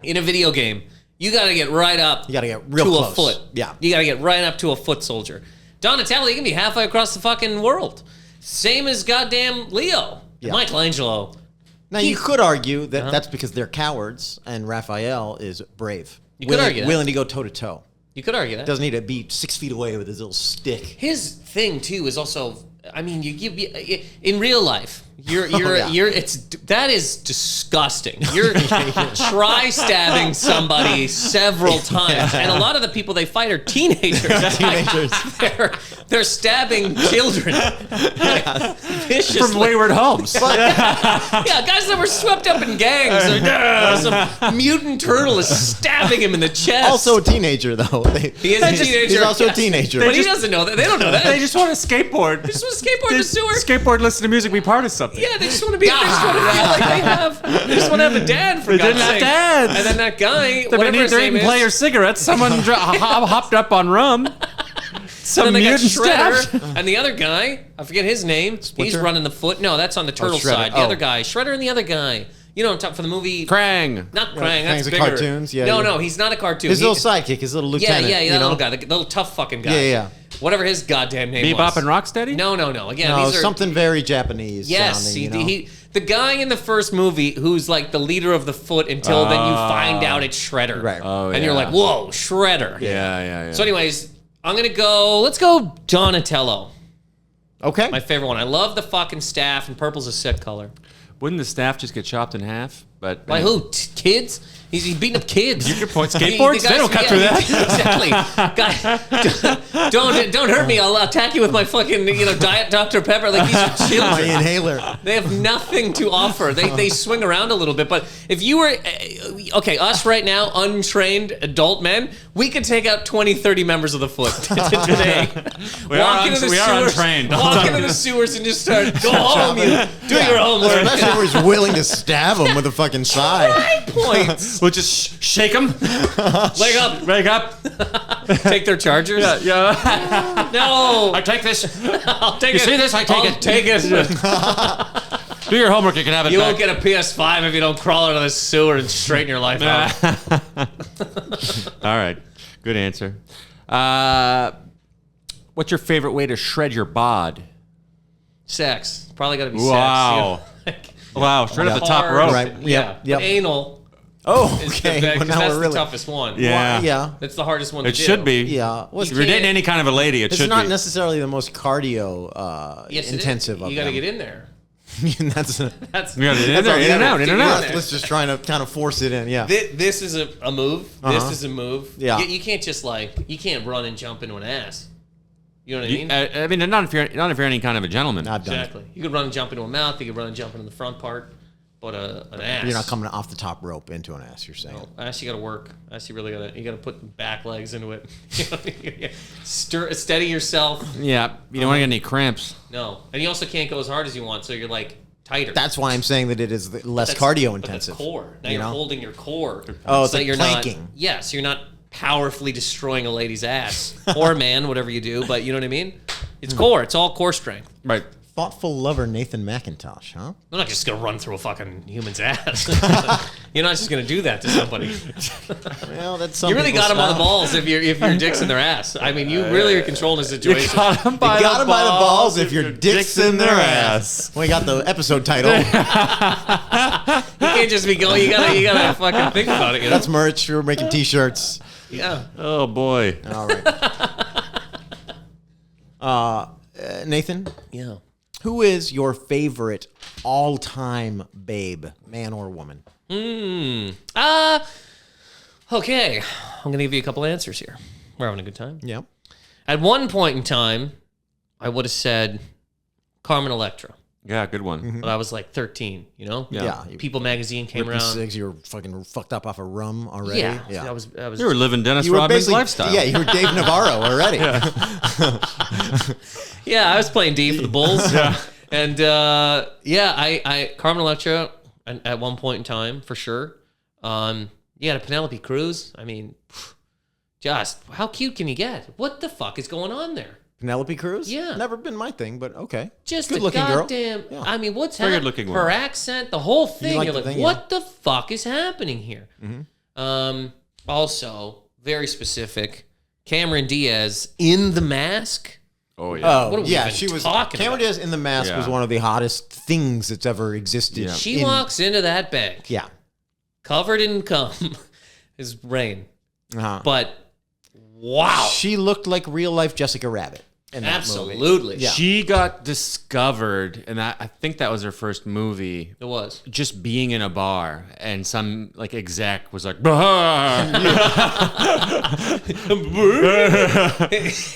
in a video game, you got to get right up. You got to get real to close. a foot. Yeah. You got to get right up to a foot soldier. Donatello, you can be halfway across the fucking world. Same as goddamn Leo. Yeah. Michelangelo. Now, you could argue that that's because they're cowards and Raphael is brave. You could argue that. Willing to go toe-to-toe. You could argue that. Doesn't need to be 6 feet away with his little stick. His thing too is also, I mean, you give in real life, that is disgusting. You're try stabbing somebody several times, and a lot of the people they fight are teenagers. They're stabbing children viciously. From wayward homes. Yeah, guys that were swept up in gangs. Some mutant turtle is stabbing him in the chest. Also a teenager, though. He is a teenager. He's also a teenager. But he doesn't know that. They don't know that. They just want to skateboard. They just want to skateboard in the sewer. Skateboard, listen to music, be part of something. Yeah, they just want to be. They just want to feel like they have. They just want to have a dad for They God's didn't have sake. dads. And then that guy, They're whatever his name eating is, player cigarettes. Someone hopped up on rum. Some and then they got mutant staff. Shredder, and the other guy, I forget his name. He's Splinter? running the foot. No, that's on the turtle Shredder. side. The Oh. other guy, Shredder, and the other guy. You know, I'm talking for the movie. Krang. Not Krang. Krang's That's the bigger. cartoons, yeah, No, yeah. no, he's not a cartoon. His little sidekick, his little Yeah, lieutenant. yeah, you that know? little guy, the little tough fucking guy. Yeah, yeah. Whatever his goddamn name Bebop was. and Rocksteady? No. Again, No, these are something very Japanese Yes, sounding, you know? the guy in the first movie who's like the leader of the foot until then you find out it's Shredder. Right. Oh, and you're yeah. like, whoa, Shredder. Yeah. So anyways, let's go Donatello. Okay. My favorite one. I love the fucking staff, and purple's a sick color. Wouldn't the staff just get chopped in half? But By who? Kids? He's beating up kids. You could point skateboards. They don't cut through that. Exactly. Don't hurt me. I'll attack you with my fucking Diet Dr. Pepper. Like these are My children. inhaler. They have nothing to offer. They swing around a little bit. But if you were us right now, untrained adult men, we could take out 20, 30 members of the foot today. We are untrained. Walk into the sewers and just start. Go home. You do your homework. Especially if he's willing to stab him with a fucking side. High points. We'll just shake them. Leg up. Wake up. Take their chargers. Yeah. No. I take this. I'll take You it. see this? I take I'll it. Take it. Do your homework. You can have it You back. won't get a PS5 if you don't crawl out of the sewer and straighten your life out. All right. Good answer. What's your favorite way to shred your bod? Sex. Probably got to be Wow. sex. Wow. Shred at the top Hard. rope. Right. Yeah. Yep. But anal Oh, is okay. the best, Well, 'cause now that's we're really. the toughest one. Yeah. Yeah. That's the hardest one to It do. should be. Yeah. Well, If you're dating any kind of a lady, it it's should not be. necessarily the most cardio Yes, it is. intensive of You got to them. get in there. That's That's You gotta get in That's all there, you in and gotta out, in do. and Yeah. out. Let's just trying to kind of force it in. Yeah. This is a move. This is a move. Yeah. You can't just you can't run and jump into an ass. You know what I mean? I mean, not if you're any kind of a gentleman. I've done it. Exactly. You could run and jump into a mouth. You could run and jump into the front part. But an ass. You're not coming off the top rope into an ass. You're saying. No, ass, you got to work. Ass, you really got to. You got to put the back legs into it. Steady yourself. Yeah, you don't want to get any cramps. No, and you also can't go as hard as you want, so you're like tighter. That's why I'm saying that it is less That's- cardio but the intensive. core. Now you you're know? holding your core. Oh, it's so like you're planking. Not, yes, you're not powerfully destroying a lady's ass or a man, whatever you do. But you know what I mean? It's core. It's all core strength. Right. Thoughtful lover Nathan Macintosh, huh? I'm not just gonna run through a fucking human's ass. You're not just gonna do that to somebody. Well, that's some You really people's got him on the style. balls if your dick's in their ass. I mean, you really are controlling the situation. Got him by You got him by the balls if your dick's dick's in their ass. We got the episode title. You can't just be going. You gotta fucking think about it. You know? That's merch. We're making T-shirts. Yeah. Oh boy. All right. Nathan, Yeah. who is your favorite all-time babe, man or woman? Okay. I'm gonna give you a couple answers here. We're having a good time. Yep. At one point in time, I would have said Carmen Electra. Yeah, good one. But I was like 13, you know? Yeah. People magazine came Ripping around. cigs, you were fucking fucked up off of rum already. Yeah. Yeah. I was You were living Dennis You were Rodman's basically lifestyle. Yeah, you were Dave Navarro already. Yeah, I was playing D for the Bulls. And I Carmen Electra at one point in time for sure. You had a Penelope Cruz. I mean, just how cute can you get? What the fuck is going on there? Penelope Cruz? Yeah. Never been my thing, but okay. Just good a looking girl. goddamn. Yeah. I mean, what's Very happening? good-looking Her woman. accent, the whole thing. like You're the like, thing, what the fuck is happening here? Also, very specific. Cameron Diaz in The Mask. Oh, yeah. Oh, What are we yeah, even she was. talking Cameron about? Diaz in The Mask Yeah. was one of the hottest things that's ever existed. Yeah. She walks into that bank Yeah. covered in cum. Is rain. Uh-huh. But wow. She looked like real life Jessica Rabbit. In that movie. Absolutely. Yeah. She got discovered, and I think that was her first movie. It was. Just being in a bar, and some like exec was like, "Bah!"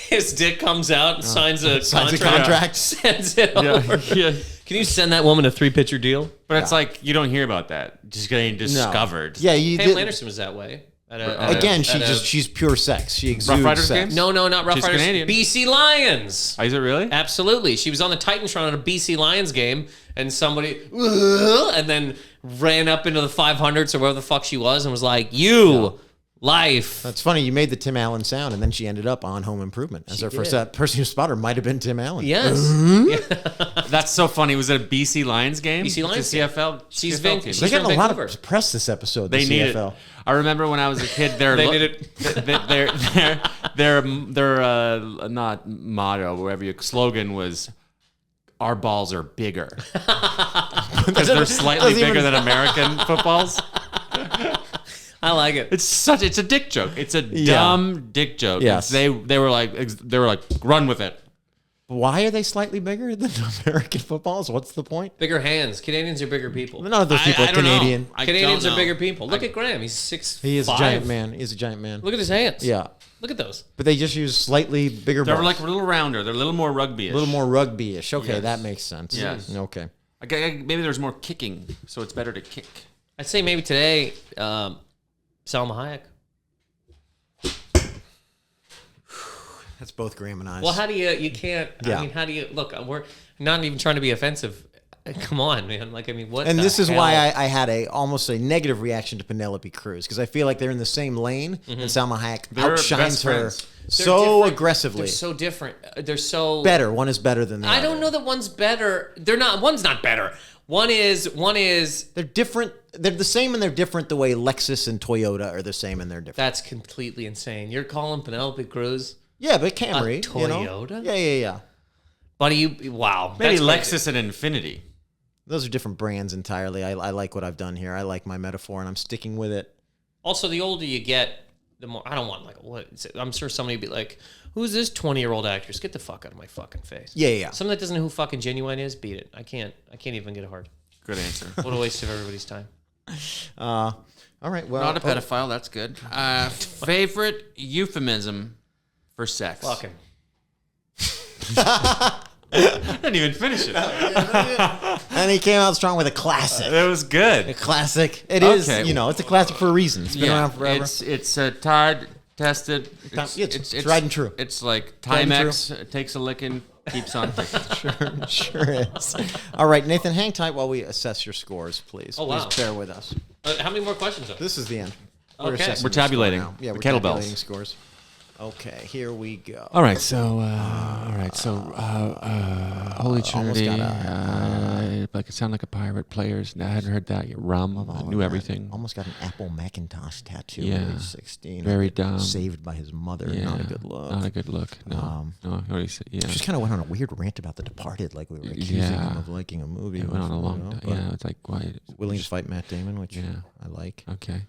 His dick comes out and signs a Signs contract. a contract. Sends it over. yeah. Can you send that woman a 3-pitcher deal? But it's like you don't hear about that. Just getting discovered. Yeah, you Pamela did. Anderson was that way. Again, she's pure sex. She exudes Riders sex. game? No, not Rough She's Riders. Canadian. BC Lions. Is it really? Absolutely. She was on the Titantron at a BC Lions game, and somebody, and then ran up into the 500s or wherever the fuck she was and was like, life. That's funny. You made the Tim Allen sound, and then she ended up on Home Improvement as her first. did. That person who spotted her might have been Tim Allen. Yes. That's so funny. Was it a BC Lions game? BC Lions The CFL. She's CFL Vin- team. she's They're getting from a lot Vancouver. of press this episode. The They need CFL. it. I remember when I was a kid, their They need it. their not motto, whatever your slogan was, "Our balls are bigger," because they're slightly doesn't even- bigger than American footballs. I like it. It's a dick joke. It's a dumb dick joke. Yes. They were like run with it. Why are they slightly bigger than American footballs? What's the point? Bigger hands. Canadians are bigger people. None of those people I are don't know. Canadian. I Canadians don't are know. bigger people. Look at Graham. He's 6'5". He is a giant man. He's a giant man. Look at his hands. Yeah. Look at those. But they just use slightly bigger They're balls. like a little rounder. They're a little more rugby-ish. a little more rugby-ish. Okay, Yes. that makes sense. Yes. Okay. Maybe there's more kicking, so it's better to kick. I'd say maybe today, Salma Hayek. That's both Graham and I. Well, how do you can't, Yeah. I mean, how do you, look, we're not even trying to be offensive. Come on, man. Like, I mean, what And the this is hell? why I had almost a negative reaction to Penelope Cruz, because I feel like they're in the same lane, and Salma Hayek They're outshines best her friends. They're so different. aggressively. They're so different. They're so better. One is better than the other. I don't know that one's better. They're not. One's not better. One is. They're different. They're the same and they're different the way Lexus and Toyota are the same and they're different. That's completely insane. You're calling Penelope Cruz, Yeah, but Camry. A You know? Toyota? Yeah. buddy? You wow. Maybe That's crazy. Lexus and Infinity. Those are different brands entirely. I like what I've done here. I like my metaphor and I'm sticking with it. Also, the older you get, the more. I don't want like what. I'm sure somebody would be like, "Who's this 20-year-old actress? Get the fuck out of my fucking face." Yeah. Someone that doesn't know who fucking Genuine is, beat it. I can't even get hard. Good answer. What a waste of everybody's time. All right. Well, Not a pedophile. That's good. Favorite euphemism for sex? Fucking. I didn't even finish it. and he came out strong with a classic. That was good. A classic. It is. Okay. It's a classic for a reason. It's been around forever. It's tried, tested. It's tried and true. It's like Tried and Timex takes a licking, keeps on ticking. Sure is. All right, Nathan, hang tight while we assess your scores, please. Oh, wow. Please bear with us. How many more questions are there? This is the end. Okay. assessing We're your score tabulating now. Yeah, the we're kettlebells. tabulating scores. Okay, here we go. All right, so Holy Trinity, got like it sound like a pirate. Players, I hadn't heard that. Rum, I knew everything. Almost got an Apple Macintosh tattoo Yeah. at age 16. Very dumb. Saved by his mother. Yeah, Not a good look. Not a good look. No, no. What do you say? Yeah, Just kind of went on a weird rant about The Departed, like we were accusing Yeah. him of liking a movie. it went on a before, long time. but Yeah, it's like why? willing to fight Matt Damon, which Yeah. I like. Okay.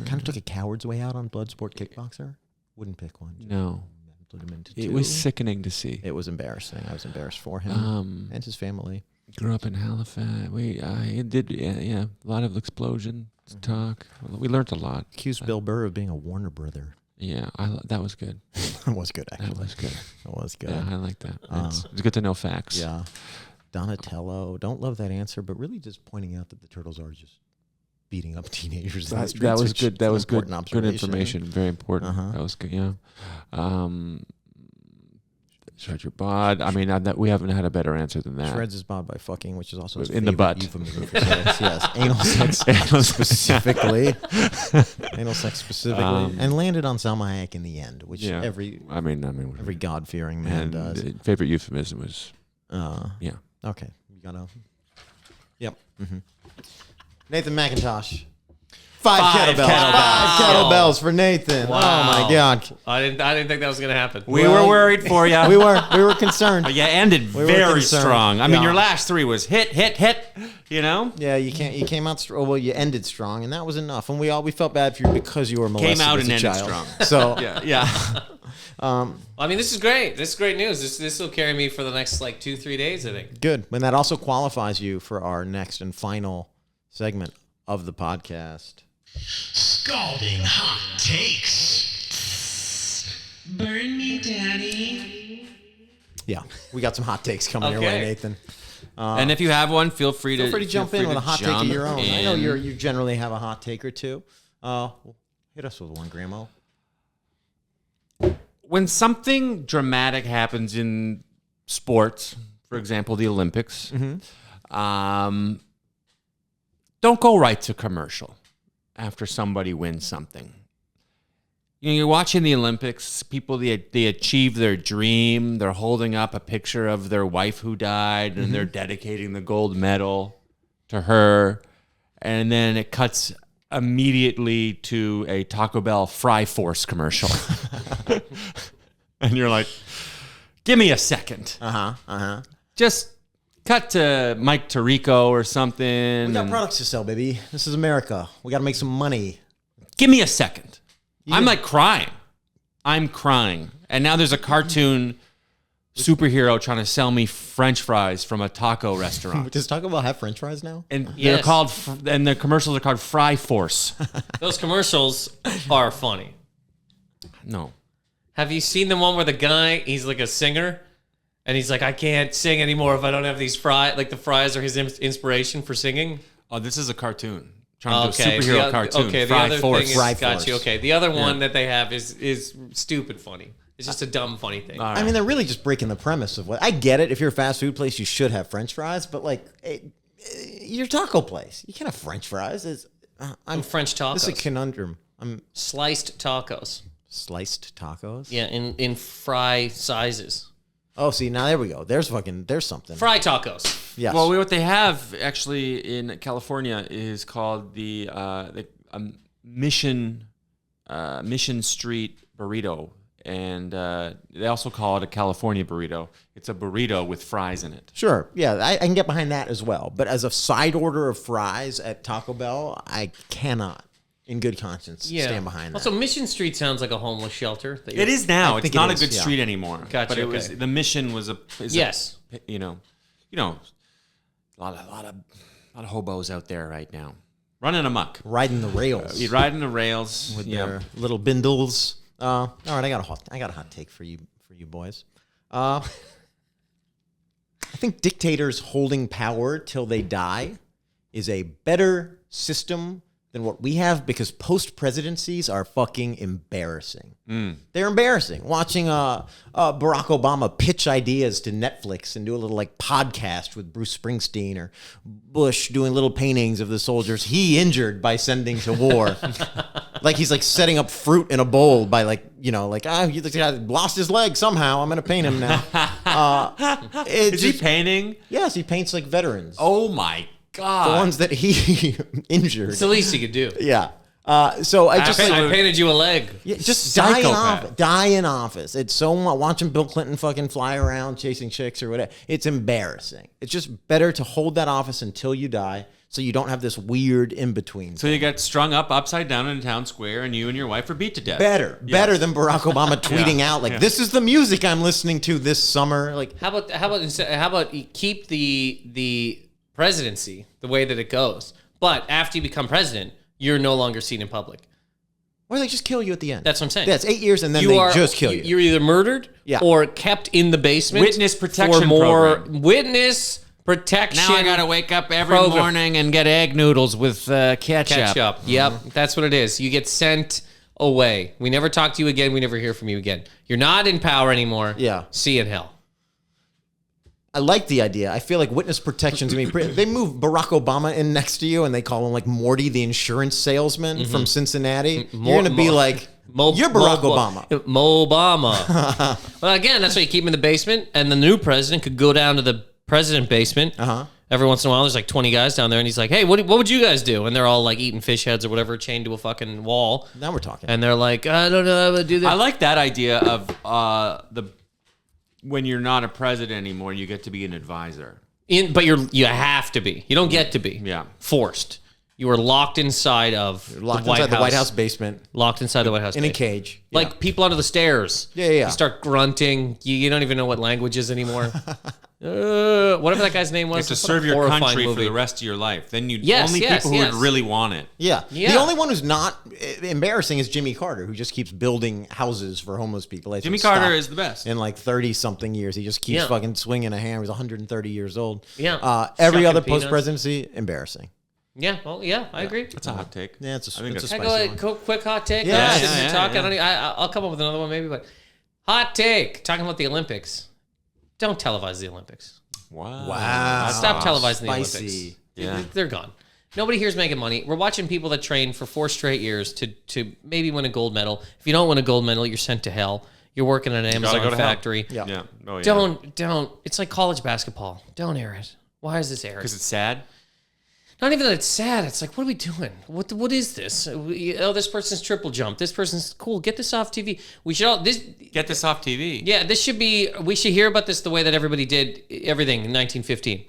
Kind of took a coward's way out on Bloodsport Kickboxer. Wouldn't pick one. No, Split him into it two. was sickening to see. It was embarrassing. I was embarrassed for him and his family. Grew up in Halifax. It did. Yeah, a lot of explosion talk. We learned a lot. Accused Bill Burr of being a Warner brother. Yeah, that was good. That was good, actually. That was good. That was good. Yeah, I like that. It's good to know facts. Yeah. Donatello. Don't love that answer, but really just pointing out that the turtles are just beating up teenagers. In the streets, That was which good. That is an was good. important Good observation. information. Very important. That was good. Yeah. Shred your bod. I mean, we haven't had a better answer than that. Shreds his bod by fucking, which is also his In the favorite butt. euphemism for sex. Yes, anal sex specifically. Anal sex specifically, and landed on Salma Hayek in the end, which every God-fearing man does. Favorite euphemism was yeah. Okay, you gotta. Yep. Nathan Macintosh. Five kettlebells. Five kettlebells for Nathan. Wow. Oh my God. I didn't think that was gonna happen. We were worried for you. We were concerned. But you ended were very concerned. strong. I mean, Yeah. your last three was hit. You know, Yeah, you came out strong. Well, you ended strong, and that was enough. And we felt bad for you because you were molested came out as and a ended child. strong. So Yeah. I mean, this is great. This is great news. This will carry me for the next 2-3 days, I think. good. And that also qualifies you for our next and final segment of the podcast. Scalding hot takes. Burn me, daddy. Yeah, we got some hot takes coming your way, Okay. Nathan. And if you have one, feel free to Jump in with a hot take of your own. I know in. you generally have a hot take or two. Hit us with one, Gramo. When something dramatic happens in sports, for example, the Olympics, don't go right to commercial after somebody wins something. You're watching the Olympics, people, they achieve their dream. They're holding up a picture of their wife who died, and they're dedicating the gold medal to her. And then it cuts immediately to a Taco Bell Fry Force commercial. And you're like, give me a second. Just cut to Mike Tirico or something. We got products to sell, baby. This is America. We got to make some money. Give me a second. I'm like crying. I'm crying. And now there's a cartoon superhero trying to sell me French fries from a taco restaurant. Does Taco Bell have French fries now? And they're Yes. called, and the commercials are called Fry Force. Those commercials are funny. No. Have you seen the one where the guy, he's like a singer, and he's like, I can't sing anymore if I don't have these fries. Like the fries are his inspiration for singing. Oh, this is a cartoon. Trying to do Okay, a superhero the, cartoon. Okay, the Fry other Force. thing is, Fry got Force. you. Okay, the other one that they have is stupid funny. It's just a dumb funny thing. All right. I mean, they're really just breaking the premise of what I get it. If you're a fast food place, you should have French fries, but your taco place, you can't have French fries. I'm French tacos. This is a conundrum. I'm Sliced tacos. sliced tacos. Yeah, in fry sizes. Oh, see, now there we go. There's something. Fry tacos. Yes. Well, what they have actually in California is called the Mission Street burrito, and they also call it a California burrito. It's a burrito with fries in it. Sure. Yeah, I can get behind that as well. But as a side order of fries at Taco Bell, I cannot, in good conscience, stand behind that. Also, Mission Street sounds like a homeless shelter. It is now. I think It's not it a is, good yeah. street anymore. Gotcha, But it was okay. the mission was Yes. you know, a lot of hobos out there right now running amok. Riding the rails You're riding the rails with their little bindles. All right, I got a hot take for you boys. I think dictators holding power till they die is a better system than what we have because post-presidencies are fucking embarrassing. They're embarrassing. Watching Barack Obama pitch ideas to Netflix and do a little podcast with Bruce Springsteen, or Bush doing little paintings of the soldiers he injured by sending to war. He's setting up fruit in a bowl by he lost his leg somehow. I'm gonna paint him now. Is he painting? Yes, he paints veterans. Oh my God. The ones that he injured. It's the least you could do. Yeah. So I just I painted you a leg. just die in Psychopath. office. Die in office. It's so much watching Bill Clinton fucking fly around chasing chicks or whatever. It's embarrassing. It's just better to hold that office until you die, so you don't have this weird in between. So you got strung up upside down in a town square, and you and your wife were beat to death. Better than Barack Obama tweeting out "This is the music I'm listening to this summer." How about you keep the presidency the way that it goes, but after you become president, you're no longer seen in public. Or they just kill you at the end. That's what I'm saying. That's 8 years, and then they just kill you. You're either murdered or kept in the basement. Witness protection for more program. witness protection. Now I gotta wake up every morning and get egg noodles with ketchup. Yep, that's what it is. You get sent away. We never talk to you again. We never hear from you again. You're not in power anymore. Yeah. See you in hell. I like the idea. I feel like witness protection's gonna be they move Barack Obama in next to you, and they call him like Morty, the insurance salesman from Cincinnati. You're gonna be like, you're Barack Obama. Mo Obama. Well, again, that's why you keep him in the basement, and the new president could go down to the president basement. Every once in a while, there's like 20 guys down there, and he's like, "Hey, what would you guys do?" And they're all like eating fish heads or whatever, chained to a fucking wall. Now we're talking. And they're like, "I don't know how to do that." I like that idea of when you're not a president anymore, you get to be an advisor. But you have to be. You don't get to be. Yeah. Forced. You are locked inside of You're locked the White inside House. the White House basement Locked inside the White House in a basement. cage. Like people under the stairs. Yeah. You start grunting. You don't even know what language is anymore. Whatever that guy's name was. You have to What a serve your horrifying country movie. for the rest of your life. Then Yes, people who would really want it. Yeah. Yeah. The only one who's not embarrassing is Jimmy Carter, who just keeps building houses for homeless people. Jimmy Carter is the best. In like 30-something years. He just keeps fucking swinging a hammer. He's 130 years old. Yeah. Every Shucking other peanuts. post-presidency, embarrassing. Yeah, well, yeah, I agree. That's a hot take. Yeah, it's a think spicy Can I one. go quick hot take? Yeah, I'm sitting yeah, here yeah, talking. yeah. I'll come up with another one maybe, but hot take. Talking about the Olympics. Don't televise the Olympics. Wow. Stop televising the Spicy. Olympics. Yeah. They're gone. Nobody here's making money. We're watching people that train for 4 straight years to maybe win a gold medal. If you don't win a gold medal, you're sent to hell. You're working at an Amazon go to hell. factory. Yeah. Yeah. Oh, yeah. Don't. It's like college basketball. Don't air it. Why is this aired? Because it's sad. Not even that it's sad. It's like, what are we doing? What is this? Oh, this person's triple jump. This person's cool. Get this off TV. We should all Get this off TV. Yeah, this should be. We should hear about this the way that everybody did everything in 1915.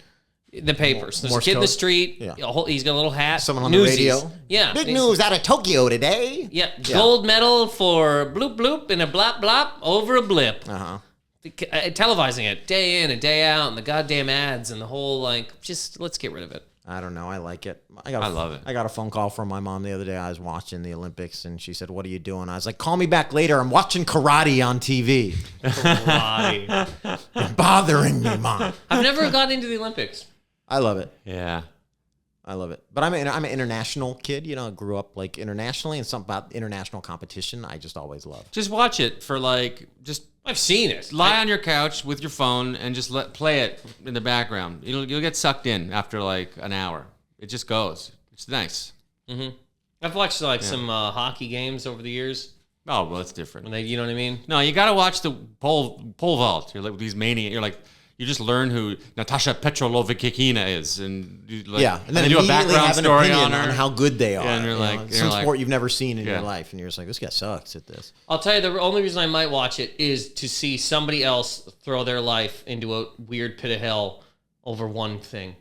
The papers. There's a Morse kid in the code. street. Yeah. He's got a little hat. Someone on the Newsies. radio. Yeah. Big news out of Tokyo today. Yeah. Gold medal for bloop bloop and a blop blop over a blip. Televising it day in and day out, and the goddamn ads and the whole just let's get rid of it. I don't know. I like it. I love it. I got a phone call from my mom the other day. I was watching the Olympics, and she said, "What are you doing?" I was like, "Call me back later. I'm watching karate on TV." You're bothering me, Mom. I've never gotten into the Olympics. I love it. Yeah. I love it. But I'm an international kid. You know, I grew up like internationally, and something about international competition I just always loved. Just watch it for just I've seen it. lie on your couch with your phone and just play it in the background. You'll get sucked in after like an hour. It just goes. It's nice. I've watched some hockey games over the years. Oh, well, it's different. When you know what I mean? No, you got to watch the pole vault. You're like these maniacs. You're like, you just learn who Natasha Petrolovicina is, and you And then they do a immediately background have an story opinion on her. how good they are. Yeah, and you're you like- know, you're some like- sport you've never seen in Yeah. your life, and you're just like, this guy sucks at this. I'll tell you, the only reason I might watch it is to see somebody else throw their life into a weird pit of hell over one thing,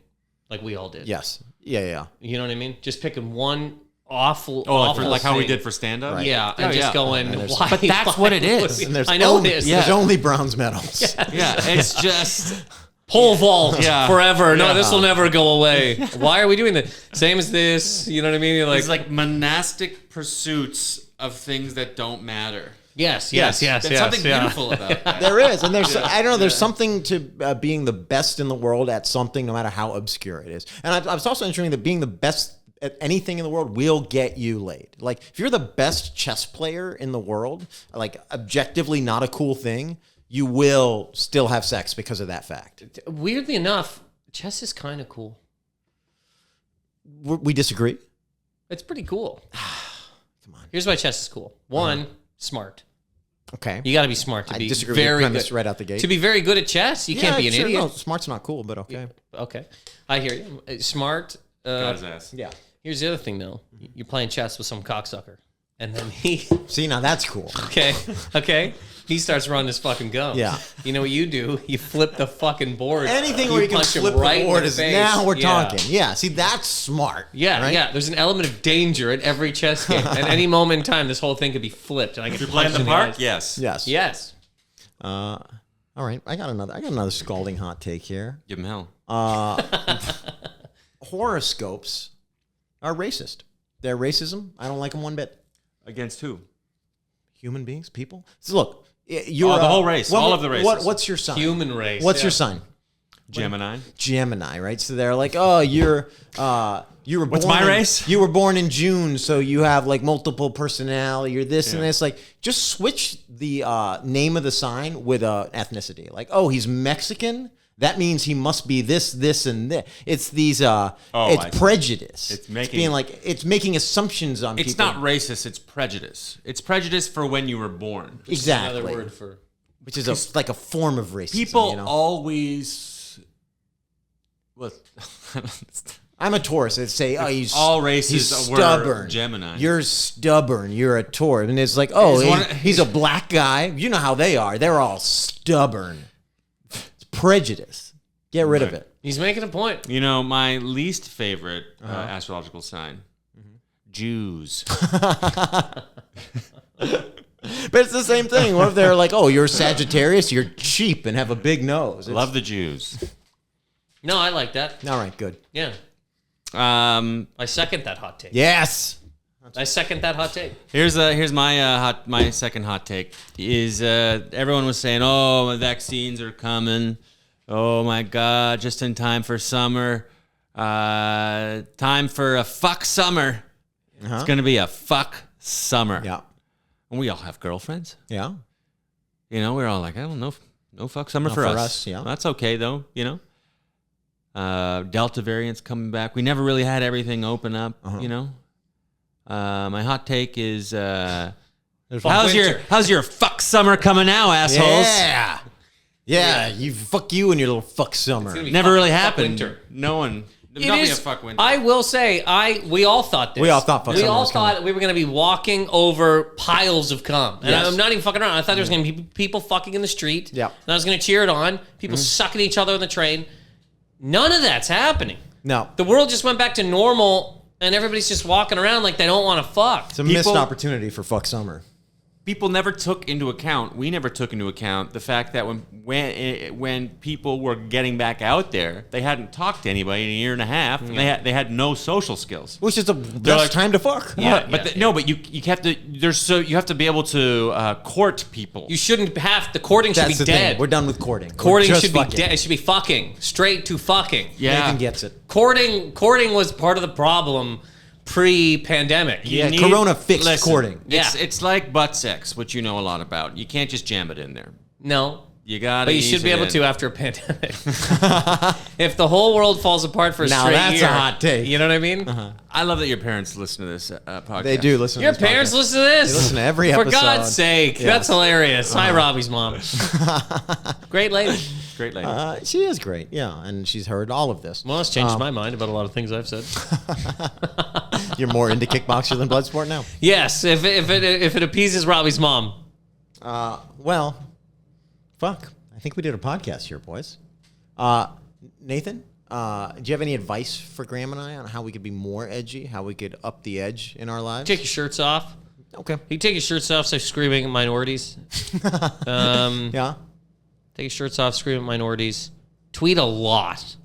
like we all did. Yes. Yeah. You know what I mean? Just picking one awful, Oh, awful like how we thing. did for stand up. Right. Yeah, and Oh, just yeah. going. there's- Why, But that's what it is. would we- And there's I know only, it is. There's only bronze medals. Yeah, it's just Pole vault Yeah. forever. No, Yeah. this will never go away. Why are we doing that? Same as this. You know what I mean? You're it's like monastic pursuits of things that don't matter. yes. There's something beautiful about that. There is, and there's I don't know. There's something to being the best in the world at something, no matter how obscure it is. And I was also interesting that being the best at anything in the world will get you laid. Like if you're the best chess player in the world, like objectively not a cool thing, you will still have sex because of that fact. Weirdly enough, chess is kind of cool. We disagree. It's pretty cool. Come on. Here's why chess is cool. One, smart. Okay. You got to be smart to I be disagree with your very premise good. right out the gate. To be very good at chess, you can't be an sure, idiot. No, smart's not cool, but okay. Okay, I hear you. Smart. Got his ass. Yeah. Here's the other thing, though. You're playing chess with some cocksucker, and then he. See, now that's cool. Okay. He starts running his fucking gums. Yeah. You know what you do? You flip the fucking board. Anything where you can punch him flip right the in board the is face. now we're Yeah. talking. Yeah. See, that's smart. Yeah, right? yeah. There's an element of danger at every chess game. At any moment in time, this whole thing could be flipped, and I get If you're playing punched the in park, eyes. yes. Yes. Yes. All right. I got another scalding hot take here. Give him hell. Horoscopes are racist. They're racism. I don't like them one bit. Against who? Human beings, people. So look, you're the whole race, all of the races. What's your sign? Human race. What's your sign? Gemini. Gemini, right? So they're like, oh, you were born. What's my race? You were born in June, so you have like multiple personality. You're this and this. Like, just switch the name of the sign with ethnicity. Like, oh, he's Mexican. That means he must be this, this, and this. It's these. It's prejudice. It's making assumptions on people. It's not racist. It's prejudice. It's prejudice for when you were born. Exactly. Another word for. Which is like a form of racism. People always. Well, I'm a Taurus. They say, oh, he's all races he's were stubborn. Gemini. You're stubborn. You're a Taurus. And it's like, oh, he's a black guy. You know how they are. They're all stubborn. It's prejudice. Get rid of it. He's making a point. You know, my least favorite astrological sign, Jews. But it's the same thing. What if they're like, oh, you're Sagittarius, you're cheap and have a big nose. Love the Jews. No, I like that. All right, good. Yeah. I second that hot take. Yes. I second that hot take. Here's my second hot take is everyone was saying, oh, vaccines are coming. Oh my God, just in time for summer. Time for a fuck summer. It's gonna be a fuck summer. Yeah. And we all have girlfriends. Yeah. You know, we're all like, I don't know, no fuck summer for us. Yeah. That's okay though, you know. Delta variant's coming back. We never really had everything open up, you know. My hot take is how's your fuck summer coming now, assholes? Yeah. You fuck you and your little fuck summer. Never really happened. Winter. No one. It Not is, be a fuck winter. I will say, we all thought this. We all thought fuck We summer all was coming. thought we were going to be walking over piles of cum. And Yes. I'm not even fucking around. I thought there was going to be people fucking in the street. Yeah. And I was going to cheer it on. People sucking each other on the train. None of that's happening. No. The world just went back to normal, and everybody's just walking around like they don't want to fuck. It's a missed opportunity for fuck summer. People never took into account. We never took into account the fact that when people were getting back out there, they hadn't talked to anybody in a year and a half. And they had no social skills. Which is the best time to fuck. Yeah, but you have to. You have to be able to court people. You shouldn't have. The courting should That's be the dead. thing. We're done with courting. Courting We're just should be fucking. dead. It should be fucking. Straight to fucking. Yeah, Nathan gets it. Courting was part of the problem pre-pandemic. Yeah, Corona fixed courting. It's like butt sex, which you know a lot about. You can't just jam it in there. No. You got But you should be able to after a pandemic. If the whole world falls apart for a Now straight that's year. a hot take. You know what I mean? I love that your parents listen to this podcast. They do listen Your to this parents podcast. listen to this? They listen to every For episode. God's sake. Yeah. That's hilarious. Hi, Robbie's mom. Great lady. Great lady. She is great, yeah, and she's heard all of this. Well, it's changed my mind about a lot of things I've said. You're more into kickboxer than bloodsport now. Yes, if it appeases Robbie's mom. Well, fuck. I think we did a podcast here, boys. Nathan, do you have any advice for Graham and I on how we could be more edgy, how we could up the edge in our lives? Take your shirts off. Okay. You take your shirts off, start screaming at minorities. Yeah. Take your shirts off, scream at minorities. Tweet a lot.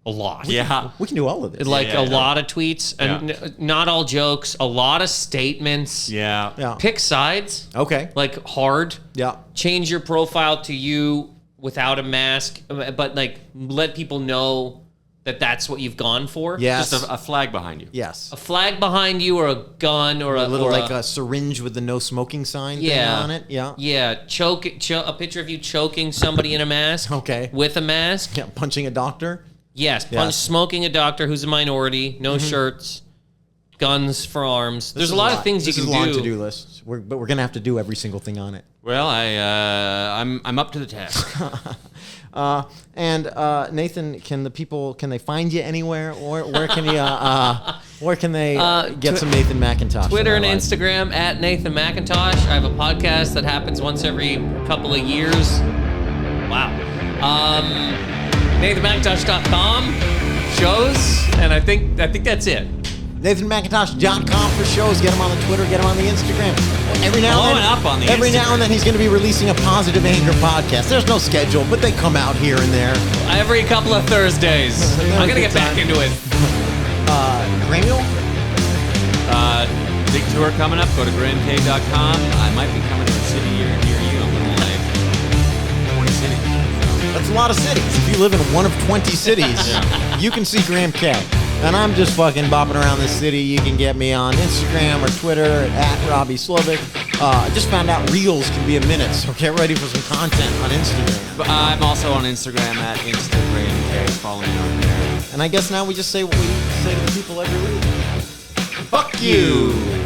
A lot. Yeah. We can do all of this. Like Yeah, a yeah. lot of tweets, and not all jokes, a lot of statements. Yeah. Yeah. Pick sides, Okay. like hard. Yeah. Change your profile to you without a mask, but like let people know that that's what you've gone for. Yes. Just a flag behind you. Yes. A flag behind you, or a gun, or A little or like a syringe with the no smoking sign thing on it. Yeah. Yeah, a picture of you choking somebody in a mask. Okay. With a mask. Yeah. Punching a doctor. Yes, Yes. smoking a doctor who's a minority, no shirts, guns for arms. There's a lot of things you can This do. is a long to-do list. But we're gonna have to do every single thing on it. Well, I'm up to the task. And Nathan, can they find you anywhere, or where can you where can they get some Nathan Macintosh? Twitter in and their lives? Instagram at Nathan Macintosh. I have a podcast that happens once every couple of years. Wow. NathanMacintosh.com shows, and I think that's it. NathanMacintosh.com for shows. Get him on the Twitter. Get him on the Instagram. Every now and Blowing then, up on the every now Instagram. and then, he's going to be releasing a Positive Anger podcast. There's no schedule, but they come out here and there. Every couple of Thursdays. I'm gonna get back into it. Gramuel? Big tour coming up. Go to grahamk.com. I might be coming to a city near you. I'm going to like 20 cities. That's a lot of cities. If you live in one of 20 cities, you can see Graham K. And I'm just fucking bopping around this city. You can get me on Instagram or Twitter at Robby Slowik. I just found out Reels can be a minute, so get ready for some content on Instagram. But I'm also on Instagram at InstaGramK. Follow me on there. And I guess now we just say what we say to the people every week. Fuck you!